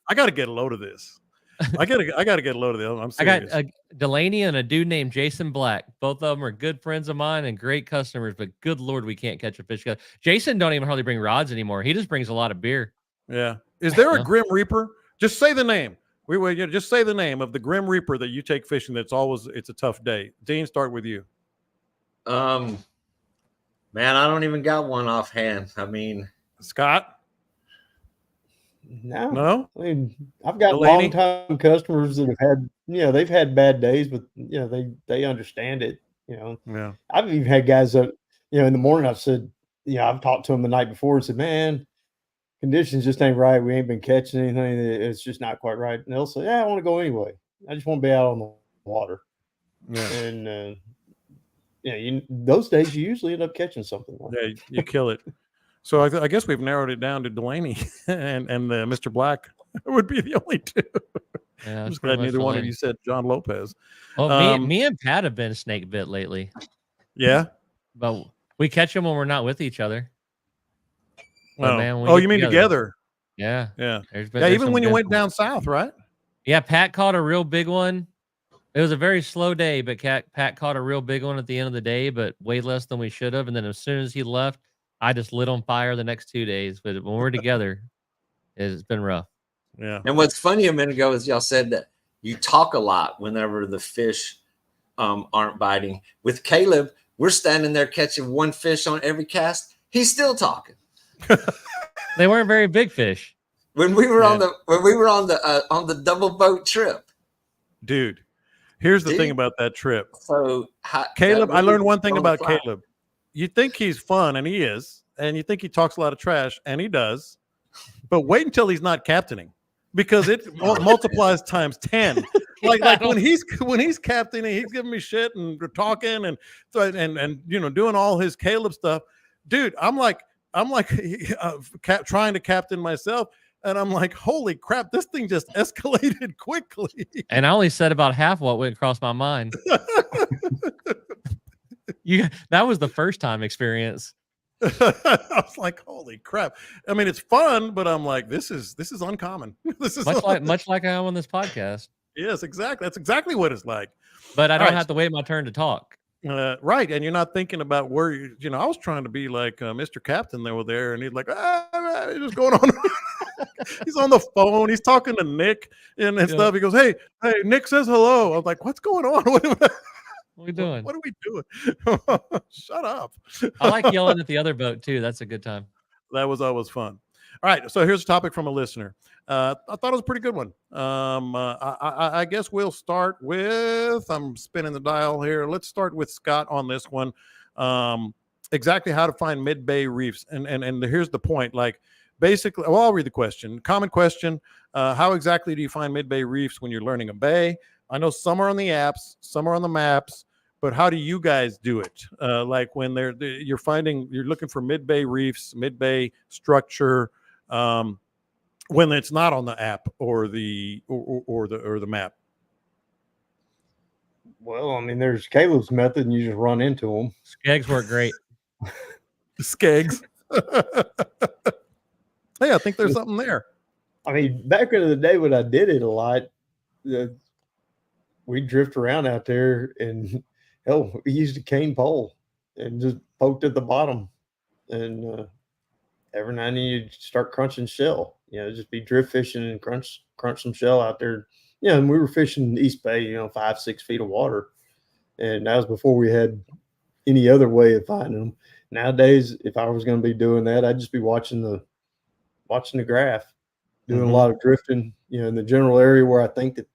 S2: I got to get a load of this. I got to get a load of this. I'm serious.
S1: I got Delaney and a dude named Jason Black. Both of them are good friends of mine and great customers, but good Lord, we can't catch a fish. Jason don't even hardly bring rods anymore. He just brings a lot of beer.
S2: Yeah. Is there a Grim Reaper? Just say the name. Just say the name of the Grim Reaper that you take fishing. It's a tough day. Dean, start with you.
S3: Man, I don't even got one offhand. I mean,
S2: Scott.
S4: No. I mean, I've got long-time customers that have had, they've had bad days, but they understand it.
S2: Yeah.
S4: I've even had guys that, in the morning I've said, I've talked to them the night before and said, man, conditions just ain't right. We ain't been catching anything. It's just not quite right. And they'll say, yeah, I want to go anyway. I just want to be out on the water. Yeah. And those days you usually end up catching something.
S2: Yeah, you kill it. So I guess we've narrowed it down to Delaney and Mr. Black would be the only two.
S1: Yeah,
S2: I'm just glad neither one of you said John Lopez.
S1: Well, me and Pat have been snake bit lately.
S2: Yeah,
S1: but we catch them when we're not with each other.
S2: You mean together?
S1: Yeah.
S2: Even when you went down south, right?
S1: Yeah, Pat caught a real big one. It was a very slow day, but Pat caught a real big one at the end of the day, but way less than we should have. And then as soon as he left, I just lit on fire the next 2 days. But when we're together, it's been rough.
S2: Yeah.
S3: And what's funny a minute ago is y'all said that you talk a lot whenever the fish aren't biting. With Caleb, we're standing there catching one fish on every cast. He's still talking.
S1: They weren't very big fish.
S3: When we were on the double boat trip.
S2: Dude, here's the thing about that trip.
S3: So
S2: Caleb, I learned one thing about Caleb. You think he's fun, and he is, and you think he talks a lot of trash, and he does. But wait until he's not captaining, because it multiplies times 10. Like when he's captaining, he's giving me shit and talking and doing all his Caleb stuff. Dude, I'm like trying to captain myself, and I'm like, holy crap, this thing just escalated quickly.
S1: And I only said about half what went across my mind. That was the first time experience.
S2: I was like, holy crap. I mean, it's fun, but I'm like, this is uncommon. This is
S1: much like I am on this podcast.
S2: Yes, exactly. That's exactly what it's like.
S1: But I don't have to wait my turn to talk.
S2: Right. And you're not thinking about where I was trying to be like Mr. Captain over there, and he's like, he's just going on. He's on the phone. He's talking to Nick and stuff. He goes, hey, Nick says hello. I was like, what's going on?
S1: What are we doing?
S2: What are we doing? Shut up.
S1: I like yelling at the other boat too. That's a good time.
S2: That was always fun. All right, so here's a topic from a listener. I thought it was a pretty good one. I guess we'll start with, I'm spinning the dial here. Let's start with Scott on this one. Exactly how to find mid-bay reefs. And here's the point. Like, basically, well, I'll read the question. Common question. How exactly do you find mid-bay reefs when you're learning a bay? I know some are on the apps, some are on the maps, but how do you guys do it? Like when you're looking for mid-bay reefs, mid-bay structure, when it's not on the app or the map.
S4: Well, I mean, there's Caleb's method, and you just run into them.
S1: Skegs work great.
S2: Skegs. Hey, I think there's something there.
S4: I mean, back in the day when I did it a lot, we'd drift around out there, and hell, we used a cane pole and just poked at the bottom, and every now and then you'd start crunching shell. Just be drift fishing and crunch some shell out there. And we were fishing East Bay, 5-6 feet of water, and that was before we had any other way of finding them. Nowadays, if I was going to be doing that, I'd just be watching the graph, doing a lot of drifting, in the general area where I think that,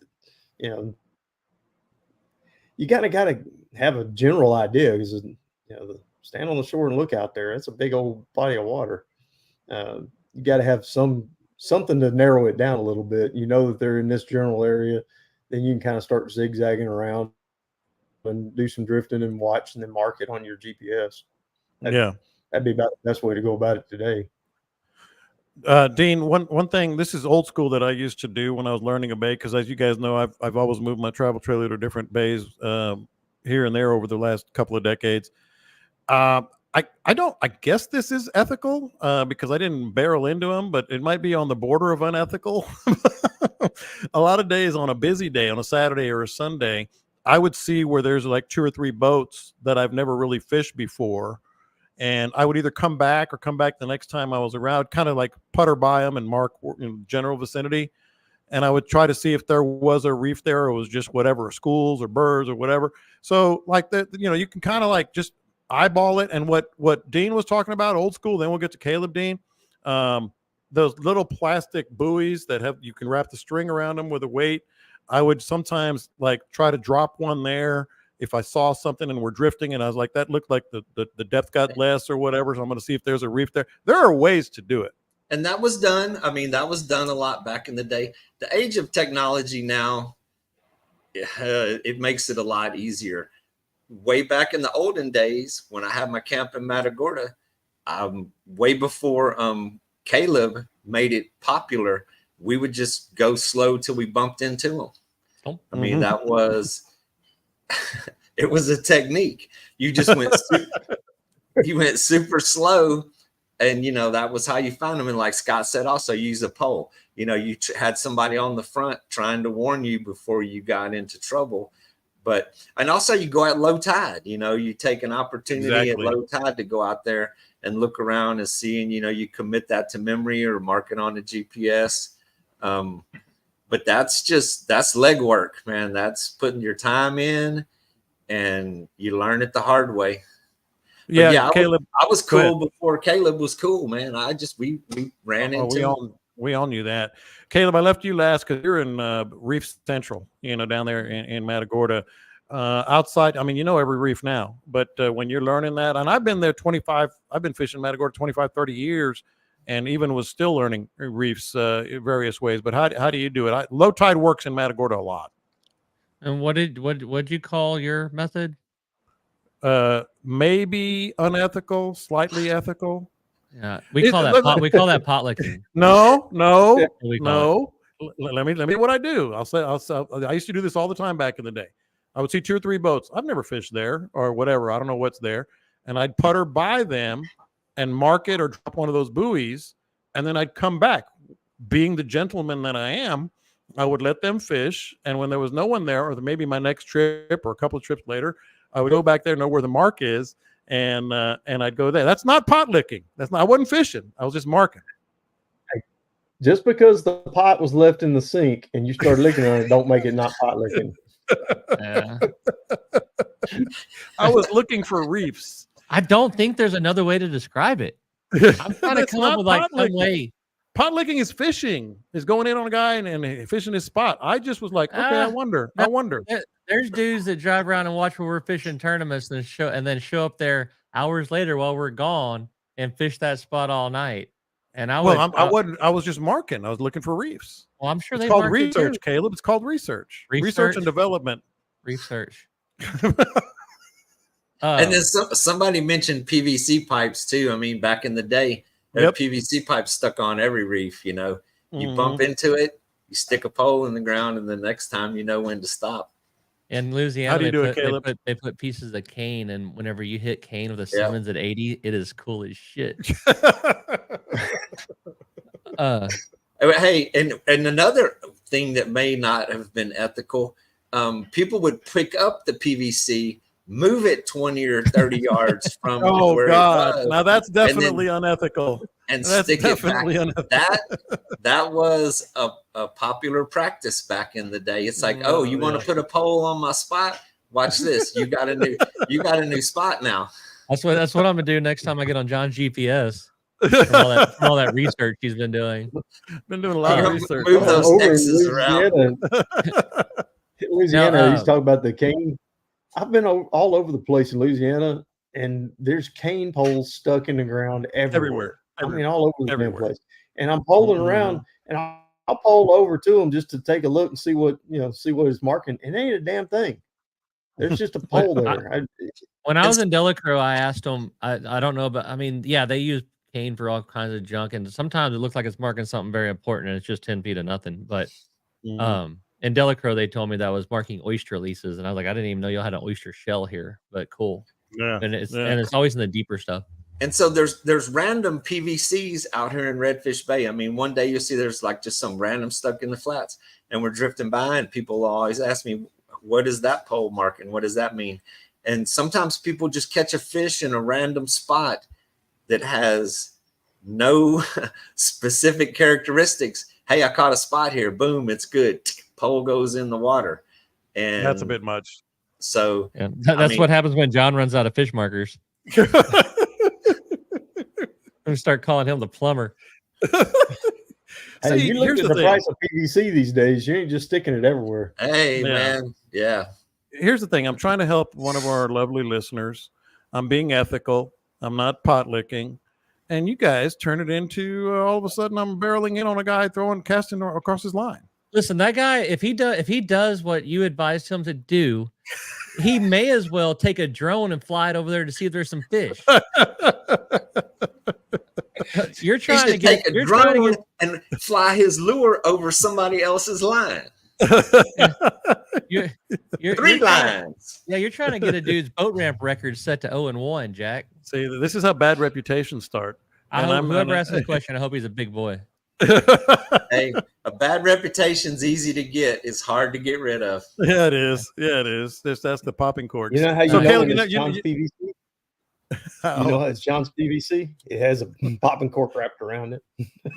S4: you got to have a general idea, because, stand on the shore and look out there. It's a big old body of water. You got to have something to narrow it down a little bit. That they're in this general area, then you can kind of start zigzagging around and do some drifting and watch, and then mark it on your GPS. That'd be about the best way to go about it today.
S2: Dean, one thing, this is old school that I used to do when I was learning a bay, because as you guys know, I've always moved my travel trailer to different bays here and there over the last couple of decades. I guess this is ethical because I didn't barrel into them, but it might be on the border of unethical. A lot of days on a busy day, on a Saturday or a Sunday, I would see where there's like 2 or 3 boats that I've never really fished before. And I would either come back the next time I was around, kind of like putter by them and mark general vicinity. And I would try to see if there was a reef there, or it was just whatever, schools or birds or whatever. So like that, you can kind of like just eyeball it. And what Dean was talking about, old school, then we'll get to Caleb, Dean. Those little plastic buoys that you can wrap the string around them with a weight. I would sometimes like try to drop one there if I saw something and we're drifting and I was like, that looked like the depth got less or whatever. So I'm going to see if there's a reef there. There are ways to do it.
S3: And that was done. I mean, that was done a lot back in the day. The age of technology now, it makes it a lot easier. Way back in the olden days, when I had my camp in Matagorda, way before Caleb made it popular, we would just go slow till we bumped into them. I mean, that was... it was a technique. You just went you went super slow, and that was how you found them. And like Scott said, also use a pole. You had somebody on the front trying to warn you before you got into trouble. And also you go at low tide. You take an opportunity at low tide to go out there and look around and see, and you commit that to memory or mark it on the GPS. But that's legwork, man. That's putting your time in, and you learn it the hard way.
S2: Yeah, Caleb,
S3: I was cool before Caleb was cool, man. We ran into
S2: we all knew that. Caleb, I left you last because you're in Reef Central, down there in Matagorda. Outside, I mean, every reef now, but when you're learning that, and I've been there I've been fishing Matagorda 25, 30 years. And even was still learning reefs in various ways. But how do you do it? Low tide works in Matagorda a lot.
S1: And what'd you call your method?
S2: Maybe unethical, slightly ethical.
S1: Yeah, we call that pot licking.
S2: No.
S1: Let
S2: me what I do. I used to do this all the time back in the day. I would see 2 or 3 boats. I've never fished there or whatever. I don't know what's there, and I'd putter by them and mark it or drop one of those buoys, and then I'd come back. Being the gentleman that I am, I would let them fish, and when there was no one there, or maybe my next trip or a couple of trips later, I would go back there, know where the mark is, and I'd go there. That's not pot licking. I wasn't fishing. I was just marking.
S4: Just because the pot was left in the sink and you started licking on it, don't make it not pot licking.
S1: Yeah.
S2: I was looking for reefs.
S1: I don't think there's another way to describe it. I'm trying to
S2: That's
S1: come up
S2: not
S1: with like
S2: pot
S1: some
S2: licking.
S1: way.
S2: Pot licking is fishing. Is going in on a guy and fishing his spot. I just was like, okay, I wonder.
S1: no,
S2: I wonder.
S1: There's dudes that drive around and watch where we're fishing tournaments and then show up there hours later while we're gone and fish that spot all night. And I
S2: wasn't. I was just marking. I was looking for reefs.
S1: Well, I'm sure
S2: It's
S1: they
S2: called
S1: marked it
S2: research,
S1: too.
S2: Caleb. It's called research. Research
S1: Research?
S2: and development.
S1: Research.
S3: And then somebody mentioned PVC pipes too. I mean, back in the day, there were PVC pipes stuck on every reef. You know, you bump into it, you stick a pole in the ground, and the next time you know when to stop.
S1: In Louisiana,
S2: How do you do it, Caleb?
S1: they put pieces of cane, and whenever you hit cane with a Simmons at 80, it is cool as shit.
S3: Hey, and another thing that may not have been ethical, people would pick up the PVC, move it 20 or 30 yards from where it was,
S2: now that's definitely unethical.
S3: And
S2: that's
S3: stick it back.
S2: Unethical.
S3: That was a popular practice back in the day. It's like, oh, you want to put a pole on my spot? Watch this. You got a new spot now.
S1: That's what I'm gonna do next time I get on John's GPS. From all that research he's been doing.
S2: Been doing a lot of research.
S3: Move those X's around.
S4: Louisiana, he's talking about the cane. I've been all over the place in Louisiana, and there's cane poles stuck in the ground everywhere. I mean, all over the damn place. And I'm poling around, and I'll pole over to them just to take a look and see what it's marking. And it ain't a damn thing. There's just a pole there.
S1: When I was in Delacroix, I asked them. I don't know, but I mean, yeah, they use cane for all kinds of junk, and sometimes it looks like it's marking something very important, and it's just 10 feet of nothing. But in Delacroix, they told me that was marking oyster leases, and I was like, I didn't even know y'all had an oyster shell here, but cool.
S2: Yeah,
S1: and it's always in the deeper stuff.
S3: And so there's random PVCs out here in Redfish Bay. I mean, one day you'll see there's like just some random stuck in the flats, and we're drifting by, and people always ask me, what is that pole marking? What does that mean? And sometimes people just catch a fish in a random spot that has no specific characteristics. Hey, I caught a spot here. Boom, it's good. Pole goes in the water. And
S2: that's a bit much.
S3: So
S1: that's what happens when John runs out of fish markers. I'm gonna start calling him the plumber.
S4: Hey, you look at the price of PVC these days. You ain't just sticking it everywhere.
S3: Hey, man. Yeah.
S2: Here's the thing. I'm trying to help one of our lovely listeners. I'm being ethical. I'm not pot licking. And you guys turn it into all of a sudden I'm barreling in on a guy casting across his line.
S1: Listen, that guy, if he does what you advised him to do, he may as well take a drone and fly it over there to see if there's some fish. You're trying to get
S3: a drone and fly his lure over somebody else's line.
S1: You're
S3: Three lines.
S1: You're trying to get a dude's boat ramp record set to 0-1, Jack.
S2: See, this is how bad reputations start.
S1: Whoever asks this question, I hope he's a big boy.
S3: Hey, a bad reputation's easy to get. It's hard to get rid of.
S2: Yeah, it is. Yeah, it is. That's the popping corks.
S4: You know how you know John's PVC? You know it's John's PVC? It has a popping cork wrapped around it.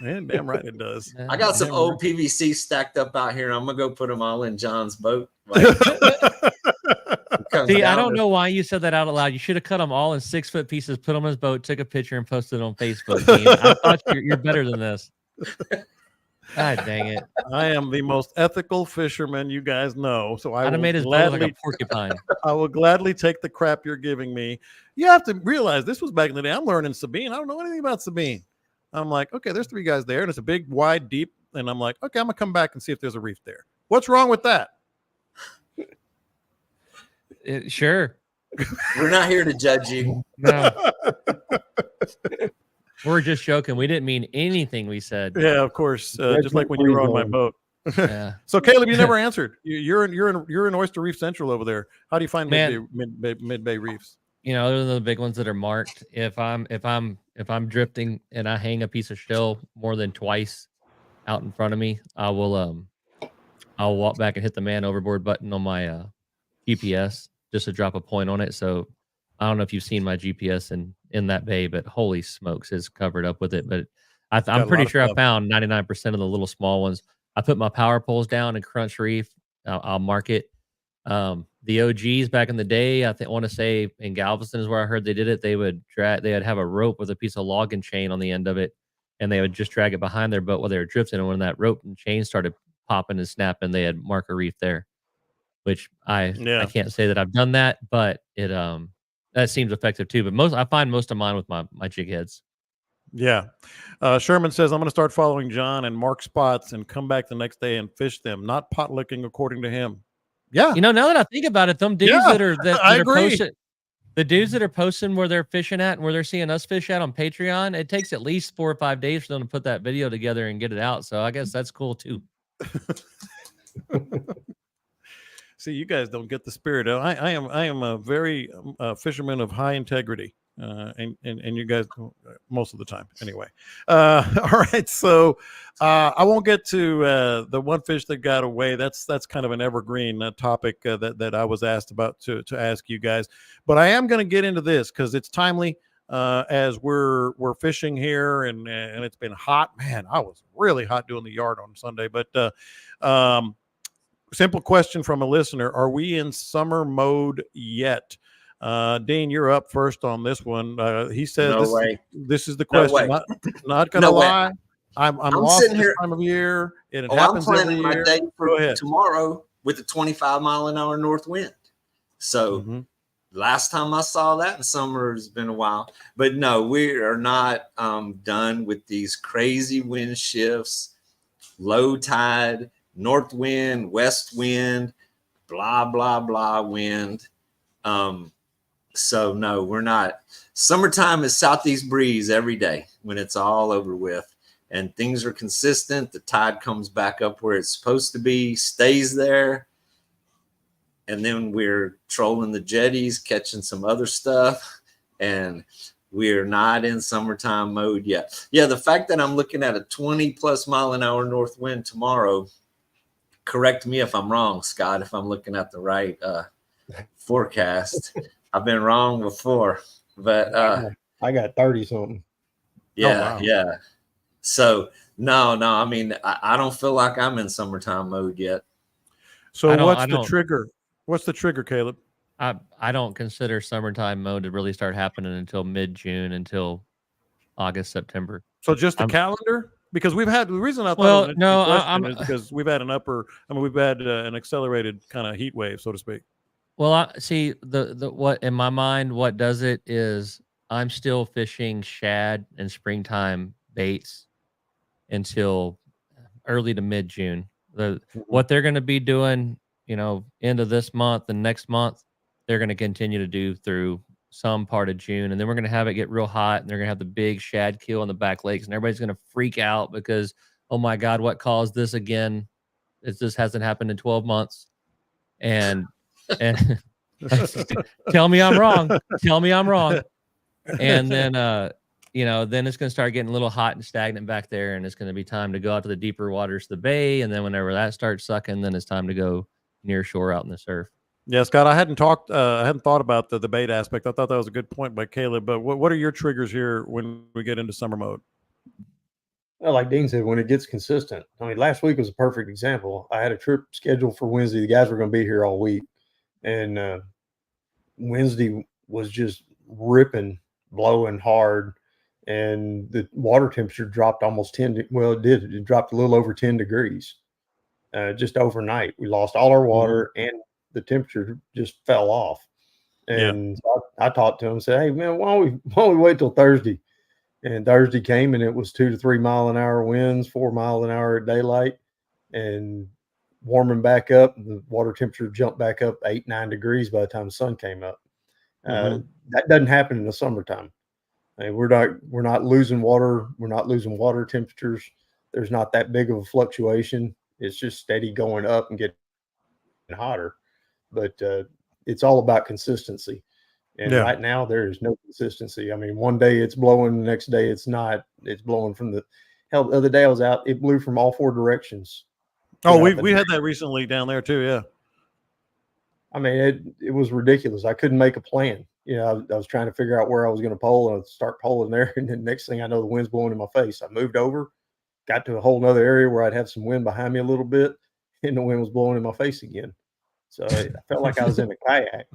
S2: Man, damn right it does.
S3: I got some old PVC stacked up out here. I'm gonna go put them all in John's boat.
S1: See, I don't know why you said that out loud. You should have cut them all in 6-foot pieces, put them in his boat, took a picture, and posted it on Facebook. Dean. I thought you're better than this. God dang it!
S2: I am the most ethical fisherman you guys know, so
S1: I'd have made his boat like a porcupine.
S2: I will gladly take the crap you're giving me. You have to realize this was back in the day. I'm learning Sabine. I don't know anything about Sabine. I'm like, okay, there's 3 guys there, and it's a big, wide, deep, and I'm like, okay, I'm gonna come back and see if there's a reef there. What's wrong with that?
S1: Sure.
S3: We're not here to judge you.
S1: No. We're just joking. We didn't mean anything we said.
S2: Yeah, of course. Just like when you were on my boat.
S1: Yeah.
S2: So Caleb, you never answered. You're in Oyster Reef Central over there. How do you find mid-bay reefs?
S1: You know, those are the big ones that are marked. If I'm drifting and I hang a piece of shell more than twice out in front of me, I'll walk back and hit the man overboard button on my GPS just to drop a point on it. So I don't know if you've seen my GPS in that bay, but holy smokes, it's covered up with it. But I'm pretty sure I found 99% of the little small ones. I put my power poles down in Crunch Reef. I'll mark it. The OGs back in the day, I want to say in Galveston is where I heard they did it. They would have a rope with a piece of logging chain on the end of it, and they would just drag it behind their boat while they were drifting. And when that rope and chain started popping and snapping, they had mark a reef there. Which I can't say that I've done that, but it that seems effective too. But I find most of mine with my jig heads.
S2: Yeah. Sherman says, I'm going to start following John and mark spots and come back the next day and fish them, not pot licking, according to him. Yeah.
S1: Now that I think about it, them dudes
S2: Yeah,
S1: that
S2: I
S1: are
S2: agree.
S1: posting, the dudes that are posting where they're fishing at and where they're seeing us fish at on Patreon, it takes at least 4 or 5 days for them to put that video together and get it out. So I guess that's cool too.
S2: See, you guys don't get the spirit. I am a very fisherman of high integrity, and you guys most of the time anyway. All right, so I won't get to the one fish that got away. That's kind of an evergreen topic that I was asked about to ask you guys. But I am going to get into this because it's timely. As we're fishing here and it's been hot. Man, I was really hot doing the yard on Sunday, but simple question from a listener. Are we in summer mode yet? Dean, you're up first on this one. He says this is the question. Not gonna lie. I'm lost
S3: sitting
S2: this
S3: here
S2: time of year. It
S3: I'm
S2: happens every
S3: planning my
S2: year.
S3: day for tomorrow with a 25-mile-an-hour north wind. So last time I saw that in summer has been a while. But no, we are not done with these crazy wind shifts, low tide, north wind, west wind, blah, blah, blah wind. So no, we're not. Summertime is southeast breeze every day when it's all over with and things are consistent. The tide comes back up where it's supposed to be, stays there. And then we're trolling the jetties, catching some other stuff. And we're not in summertime mode yet. Yeah, the fact that I'm looking at a 20-plus-mile-an-hour north wind tomorrow, correct me if I'm wrong, Scott, if I'm looking at the right forecast. I've been wrong before, but
S4: I got 30 something.
S2: Oh, wow.
S3: Yeah. So no, I mean, I don't feel like I'm in summertime mode yet.
S2: So what's the trigger? What's the trigger, Caleb?
S1: I don't consider summertime mode to really start happening until mid-June, until August, September.
S2: So just the calendar? Because we've had the reason I thought it was is because we've had we've had an accelerated kind of heat wave, so to speak.
S1: Well, I see the what in my mind, what does it is I'm still fishing shad and springtime baits until early to mid-June. What they're going to be doing, end of this month and next month, they're going to continue to do through some part of June. And then we're going to have it get real hot and they're going to have the big shad kill on the back lakes and everybody's going to freak out because, oh my God, what caused this again? This hasn't happened in 12 months. And tell me I'm wrong. Tell me I'm wrong. And then, then it's going to start getting a little hot and stagnant back there. And it's going to be time to go out to the deeper waters of the bay. And then whenever that starts sucking, then it's time to go near shore out in the surf.
S2: Yeah, Scott, I hadn't thought about the bait aspect. I thought that was a good point by Caleb. But what are your triggers here when we get into summer mode?
S4: Well, like Dean said, when it gets consistent. I mean, last week was a perfect example. I had a trip scheduled for Wednesday. The guys were going to be here all week. And Wednesday was just ripping, blowing hard. And the water temperature dropped almost 10. Well, it did. It dropped a little over 10 degrees just overnight. We lost all our water and the temperature just fell off. And so I talked to him and said, hey, man, why don't we wait till Thursday? And Thursday came and it was 2 to 3 mile an hour winds, 4 mile an hour at daylight, and warming back up. The water temperature jumped back up 8-9 degrees by the time the sun came up. That doesn't happen in the summertime. I mean, we're not losing water. We're not losing water temperatures. There's not that big of a fluctuation. It's just steady going up and getting hotter. But it's all about consistency. And right now there is no consistency. I mean, one day it's blowing, the next day it's not. It's blowing from the other day I was out, it blew from all 4 directions.
S2: Oh, we had that recently down there too, yeah.
S4: I mean, it was ridiculous. I couldn't make a plan. I was trying to figure out where I was going to pole and I'd start poling there. And then next thing I know, the wind's blowing in my face. I moved over, got to a whole nother area where I'd have some wind behind me a little bit, and the wind was blowing in my face again. So I felt like I was in a kayak.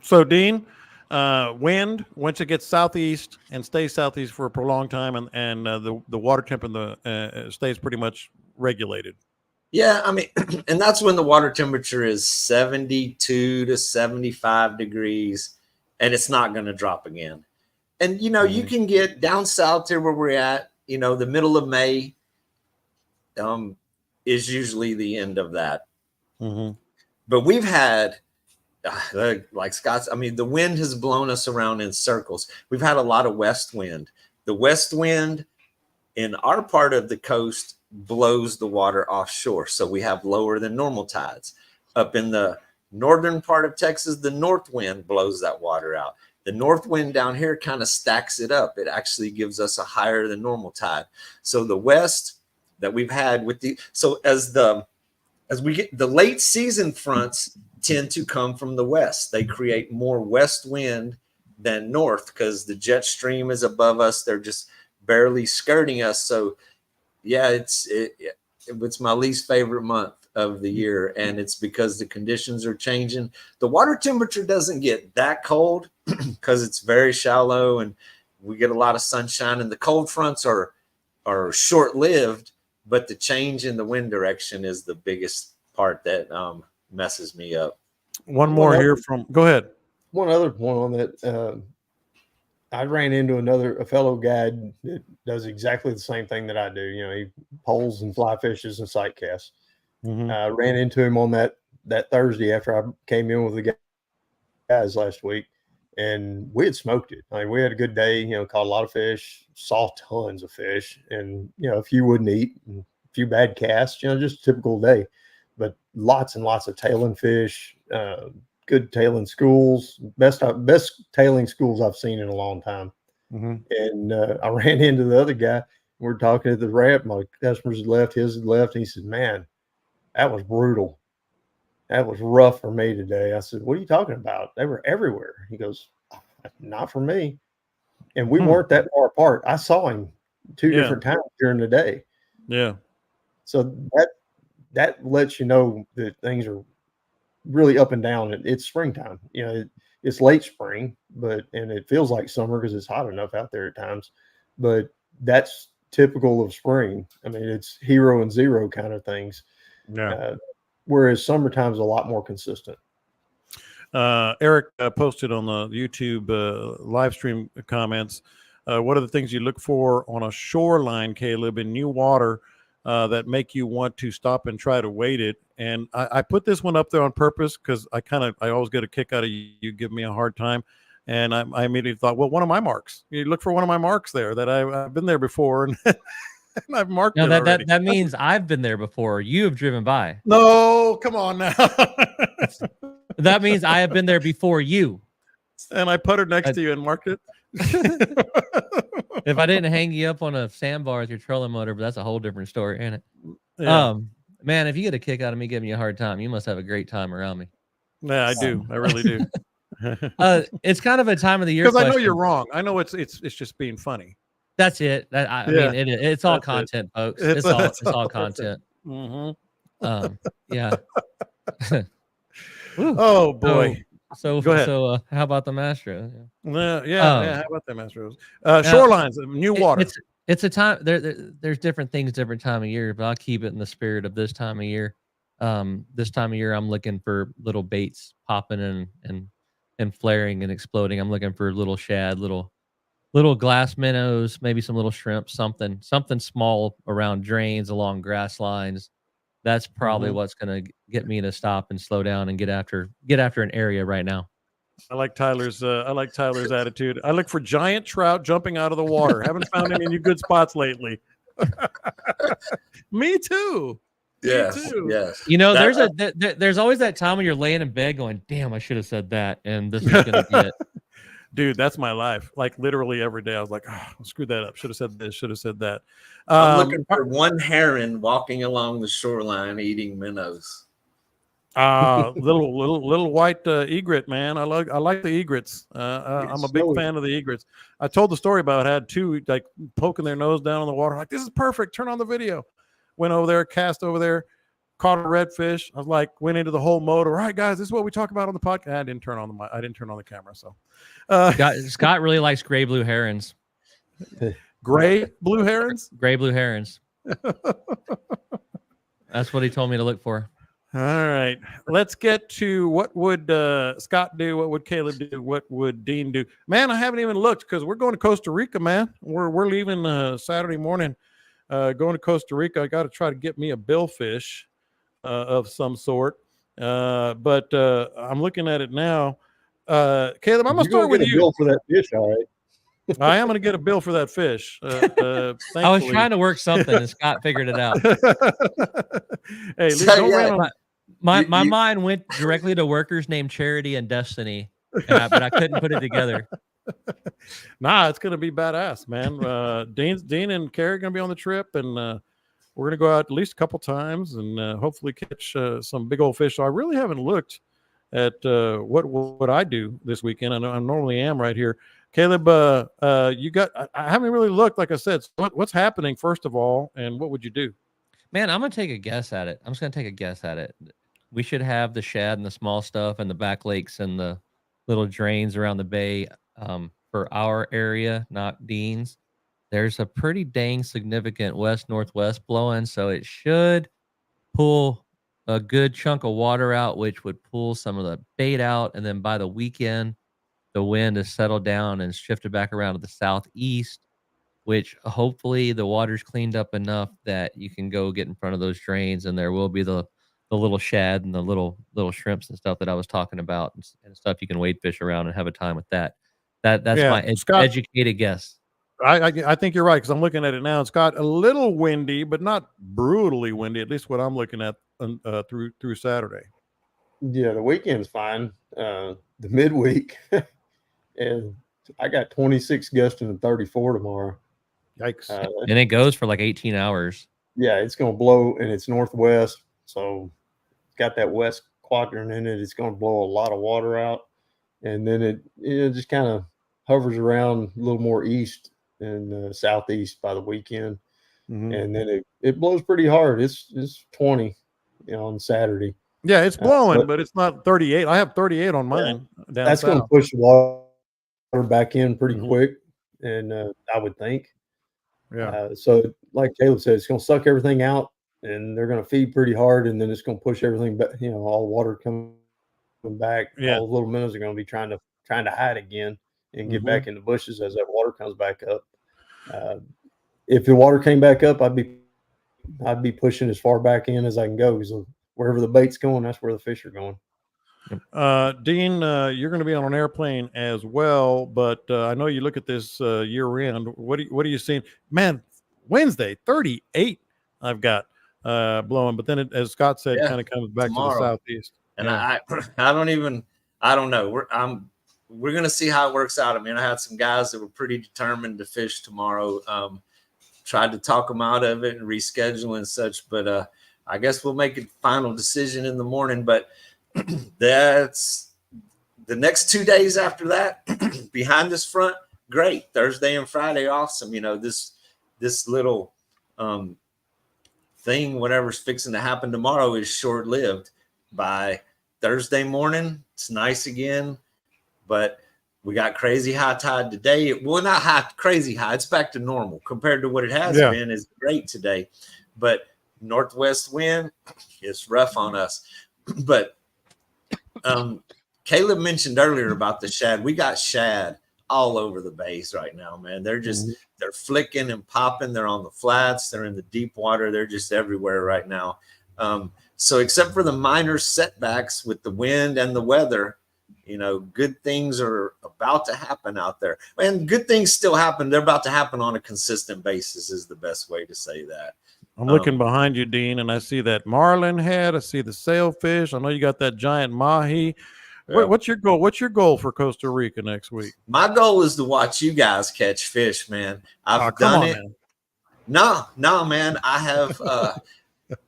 S2: So, Dean, wind, once it gets southeast and stays southeast for a prolonged time, and the water temp in the stays pretty much regulated.
S3: Yeah, I mean, and that's when the water temperature is 72 to 75 degrees, and it's not going to drop again. And, you know, you can get down south here where we're at, you know, the middle of May is usually the end of that. But we've had, like Scott's, I mean, the wind has blown us around in circles. We've had a lot of west wind. The west wind in our part of the coast blows the water offshore. So we have lower than normal tides. Up in the northern part of Texas, the north wind blows that water out. The north wind down here kind of stacks it up. It actually gives us a higher than normal tide. So the west that we've had with the, so as we get the late season fronts tend to come from the west. They create more west wind than north because the jet stream is above us. They're just barely skirting us. So yeah, it's my least favorite month of the year, and it's because the conditions are changing. The water temperature doesn't get that cold because it's very shallow and we get a lot of sunshine, and the cold fronts are short-lived, but the change in the wind direction is the biggest part that messes me up.
S2: One more here from, go ahead.
S4: One other point on that. I ran into a fellow guide that does exactly the same thing that I do. You know, he poles and fly fishes and sight casts. I ran into him on that Thursday after I came in with the guys last week, and we had smoked it. I mean, we had a good day, you know, caught a lot of fish, saw tons of fish, and, you know, a few wouldn't eat, and a few bad casts, you know, just a typical day, but lots and lots of tailing fish, good tailing schools, best tailing schools I've seen in a long time. And I ran into the other guy. We're talking at the ramp. My customers had left, his had left. And he said, "Man, that was brutal. That was rough for me today." I said, "What are you talking about? They were everywhere." He goes, "Not for me." And we weren't that far apart. I saw him two different times during the day.
S2: Yeah.
S4: So that lets you know that things are really up and down. It's springtime. You know, it's late spring, and it feels like summer because it's hot enough out there at times. But that's typical of spring. I mean, it's hero and zero kind of things.
S2: Yeah.
S4: Whereas summertime is a lot more consistent.
S2: Eric posted on the YouTube live stream comments. What are the things you look for on a shoreline, Caleb, in new water that make you want to stop and try to wade it? And I put this one up there on purpose because I always get a kick out of you give me a hard time. And I immediately thought, well, one of my marks. You look for one of my marks there that I've been there before, and, and I've marked it already.
S1: That means I've been there before. You have driven by.
S2: No, come on now.
S1: That means I have been there before you.
S2: And I puttered next to you and marked it.
S1: If I didn't hang you up on a sandbar with your trolling motor, but that's a whole different story, ain't it?
S2: Yeah.
S1: Man, if you get a kick out of me giving you a hard time, you must have a great time around me.
S2: Yeah, I do. I really do.
S1: It's kind of a time of the year
S2: because I know you're wrong. I know it's just being funny.
S1: That's it. I mean, it's all content, folks. It's all content. Yeah.
S2: Oh boy.
S1: So
S2: go ahead.
S1: So how about the Mastro?
S2: Yeah. How about them Astros? Shorelines, new water.
S1: It's a time. There's different things, different time of year, but I'll keep it in the spirit of this time of year. This time of year, I'm looking for little baits popping and flaring and exploding. I'm looking for little shad, little glass minnows, maybe some little shrimp, something small around drains, along grass lines. That's probably what's going to get me to stop and slow down and get after an area right now.
S2: I like Tyler's attitude. I look for giant trout jumping out of the water. Haven't found any good spots lately. Me too.
S3: Yes.
S1: You know, there's always that time when you're laying in bed going, "Damn, I should have said that," and this is gonna be it.
S2: Dude, that's my life. Like literally every day, I was like, "Oh, screwed that up. Should have said this. Should have said that."
S3: I'm looking for one heron walking along the shoreline eating minnows.
S2: Little white egret, man. I like the egrets. I'm a big fan of the egrets. I told the story about had two like poking their nose down in the water. Like, this is perfect. Turn on the video. Went over there, cast over there. caught a redfish. I was like, went into the whole mode. All right, guys, this is what we talk about on the podcast. I didn't turn on the camera. So
S1: Scott really likes gray blue herons.
S2: gray blue herons.
S1: Gray blue herons. That's what he told me to look for.
S2: All right, let's get to what would Scott do? What would Caleb do? What would Dean do? Man, I haven't even looked because we're going to Costa Rica, man. We're leaving Saturday morning, going to Costa Rica. I got to try to get me a billfish of some sort. But I'm looking at it now. Caleb, I'm going to start with you.
S4: Bill for that fish, all right.
S2: I am going to get a bill for that fish.
S1: I was trying to work something, and Scott figured it out.
S2: Hey,
S3: So, yeah,
S1: my mind went directly to workers named Charity and Destiny, but I couldn't put it together.
S2: Nah, it's going to be badass, man. Dean and Carrie are going to be on the trip, and we're going to go out at least a couple times and hopefully catch some big old fish. So I really haven't looked at what I do this weekend. I know I normally am right here. Caleb, you got? I haven't really looked, like I said. So what's happening first of all, and what would you do?
S1: Man, I'm gonna take a guess at it. I'm just gonna take a guess at it. We should have the shad and the small stuff and the back lakes and the little drains around the bay for our area, not Dean's. There's a pretty dang significant west-northwest blowing, so it should pull a good chunk of water out, which would pull some of the bait out. And then by the weekend, the wind has settled down and shifted back around to the southeast, which hopefully the water's cleaned up enough that you can go get in front of those drains, and there will be the little shad and the little shrimps and stuff that I was talking about, and stuff you can wade fish around and have a time with that. That's
S2: Yeah,
S1: my
S2: Scott,
S1: educated guess.
S2: I think you're right, because I'm looking at it now. It's got a little windy, but not brutally windy. At least what I'm looking at through Saturday.
S4: Yeah, the weekend's fine. The midweek, and I got 26 gusting and 34 tomorrow.
S2: Yikes!
S1: And it goes for like 18 hours.
S4: Yeah, it's going to blow, and it's northwest, so it's got that west quadrant in it. It's going to blow a lot of water out, and then it just kind of hovers around a little more east and southeast by the weekend, and then it blows pretty hard. It's 20, on Saturday.
S2: Yeah, it's blowing, but it's not 38. I have 38 on mine.
S4: That's going to push the water back in pretty quick, and I would think.
S2: Yeah.
S4: So, like Caleb said, it's going to suck everything out, and they're going to feed pretty hard, and then it's going to push everything back. All the water coming back.
S2: Yeah.
S4: All the little minnows are going to be trying to hide again and get back in the bushes as that water comes back up. If the water came back up, I'd be pushing as far back in as I can go, because wherever the bait's going, that's where the fish are going.
S2: Dean, you're going to be on an airplane as well, but I know you look at this year end. What are you seeing? Man, Wednesday, 38 I've got blowing, but then as Scott said, kind of comes back tomorrow to the southeast.
S3: And I don't know. We're going to see how it works out. I mean, I had some guys that were pretty determined to fish tomorrow. Tried to talk them out of it and reschedule and such, but I guess we'll make a final decision in the morning. But that's the next 2 days after that. Behind this front, great. Thursday and Friday, awesome. This little thing, whatever's fixing to happen tomorrow, is short-lived. By Thursday morning, it's nice again, but we got crazy high tide today. Well, not crazy high. It's back to normal compared to what it has been. Is great today, but northwest wind is rough on us. But Caleb mentioned earlier about the shad. We got shad all over the bays right now, man. They're just they're flicking and popping. They're on the flats. They're in the deep water. They're just everywhere right now. So except for the minor setbacks with the wind and the weather, good things are about to happen out there. And good things still happen. They're about to happen on a consistent basis is the best way to say that.
S2: I'm looking behind you, Dean, and I see that marlin head. I see the sailfish. I know you got that giant mahi. Yeah. What's your goal? What's your goal for Costa Rica next week?
S3: My goal is to watch you guys catch fish, man. I've done it. Man. No, man. I have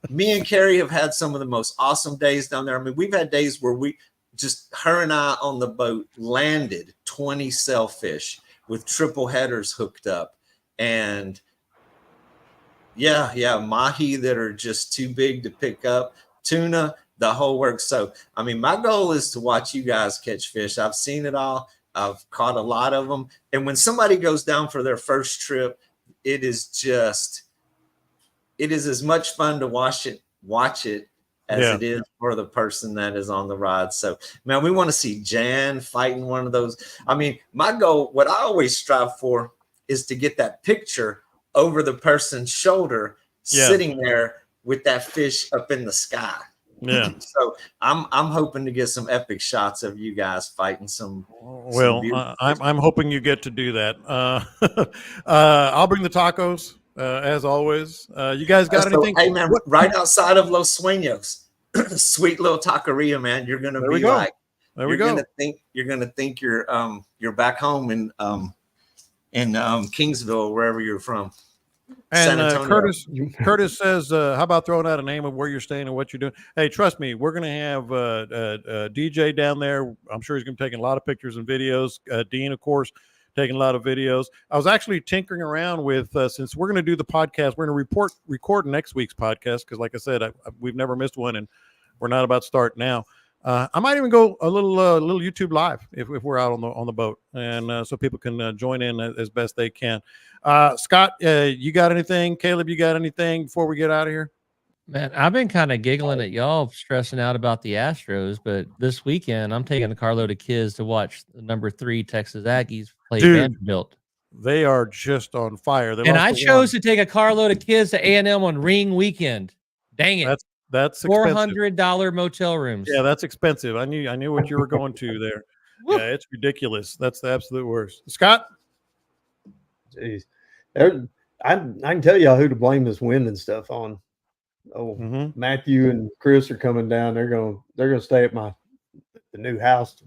S3: me and Carrie have had some of the most awesome days down there. I mean, we've had days where her and I on the boat landed 20 sailfish with triple headers hooked up. And Yeah, mahi that are just too big to pick up, tuna, the whole works. So, I mean, my goal is to watch you guys catch fish. I've seen it all. I've caught a lot of them. And when somebody goes down for their first trip, it is as much fun to watch it as it is for the person that is on the ride. So, man, we want to see Jan fighting one of those. I mean, my goal, what I always strive for, is to get that picture over the person's shoulder, sitting there with that fish up in the sky.
S2: Yeah.
S3: So I'm hoping to get some epic shots of you guys fighting some.
S2: Well, I'm hoping you get to do that. I'll bring the tacos as always. You guys got anything?
S3: Hey man, right outside of Los Sueños, sweet little taqueria, man. You're gonna be like,
S2: there we go.
S3: You're gonna think you're back home in Kingsville, wherever you're from.
S2: And Curtis says, how about throwing out a name of where you're staying and what you're doing? Hey, trust me, we're going to have a DJ down there. I'm sure he's going to be taking a lot of pictures and videos. Dean, of course, taking a lot of videos. I was actually tinkering around with, since we're going to do the podcast, we're going to record next week's podcast because, like I said, we've never missed one, and we're not about to start now. I might even go a little YouTube live if we're out on the boat, and so people can join in as best they can. Scott, you got anything? Caleb, you got anything before we get out of here?
S1: Man, I've been kind of giggling at y'all stressing out about the Astros, but this weekend I'm taking a carload of kids to watch the number 3 Texas Aggies play Vanderbilt.
S2: They are just on fire.
S1: And I chose to take a carload of kids to A&M on Ring weekend. Dang it.
S2: That's
S1: $400 motel rooms.
S2: Yeah, that's expensive. I knew what you were going to there. Yeah, it's ridiculous. That's the absolute worst. Scott?
S4: Jeez. I can tell y'all who to blame this wind and stuff on. Matthew and Chris are coming down. They're gonna stay at the new house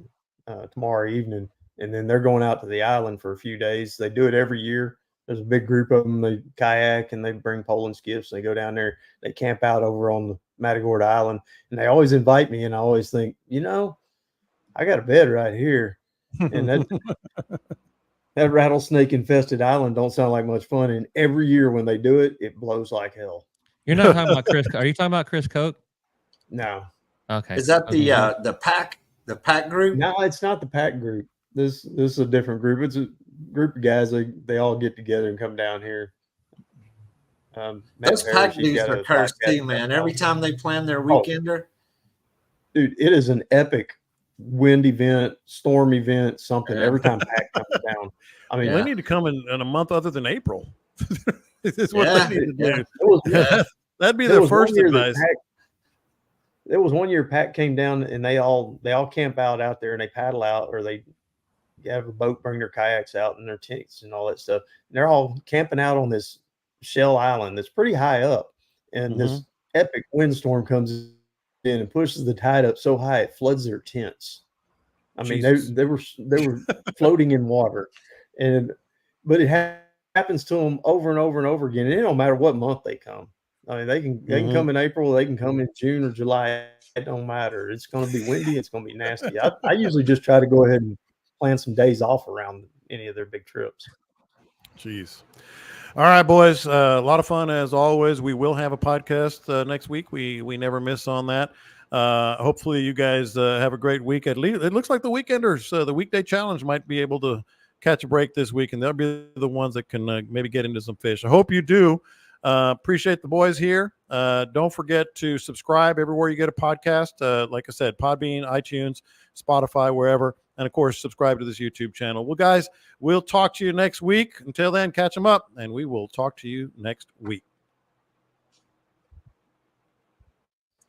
S4: tomorrow evening, and then they're going out to the island for a few days. They do it every year. There's a big group of them. They kayak and they bring poling skiffs. They go down there. They camp out over on the Matagorda Island, and they always invite me. And I always think, I got a bed right here, and that rattlesnake infested island don't sound like much fun. And every year when they do it, it blows like hell.
S1: You're not talking about Chris. Are you talking about Chris Koch?
S4: No.
S1: Okay.
S3: Is that the pack group?
S4: No, it's not the pack group. This is a different group. It's a group of guys. They all get together and come down here.
S3: Those pack dudes are cursed too, man. Every time they plan their weekender.
S4: Dude, it is an epic wind event, storm event, something. Every time pack comes down. I mean,
S2: they need to come in a month other than April. This is what they need to do. That'd be the first advice.
S4: There was one year Pack came down and they all camp out there and they paddle out, or they have a boat, bring their kayaks out and their tents and all that stuff. And they're all camping out on this shell island that's pretty high up. And this epic windstorm comes in and pushes the tide up so high it floods their tents. I mean, they were floating in water, but it happens to them over and over and over again. And it don't matter what month they come. I mean, they can come in April, they can come in June or July. It don't matter. It's going to be windy. It's going to be nasty. I usually just try to go ahead and plan some days off around any of their big trips.
S2: Jeez. All right, boys. A lot of fun as always. We will have a podcast next week. We never miss on that. Hopefully you guys have a great week. At least it looks like the weekenders, the weekday challenge might be able to catch a break this week, and they'll be the ones that can maybe get into some fish. I hope you do. Appreciate the boys here. Don't forget to subscribe everywhere you get a podcast. Like I said, Podbean, iTunes, Spotify, wherever. And, of course, subscribe to this YouTube channel. Well, guys, we'll talk to you next week. Until then, catch them up, and we will talk to you next week.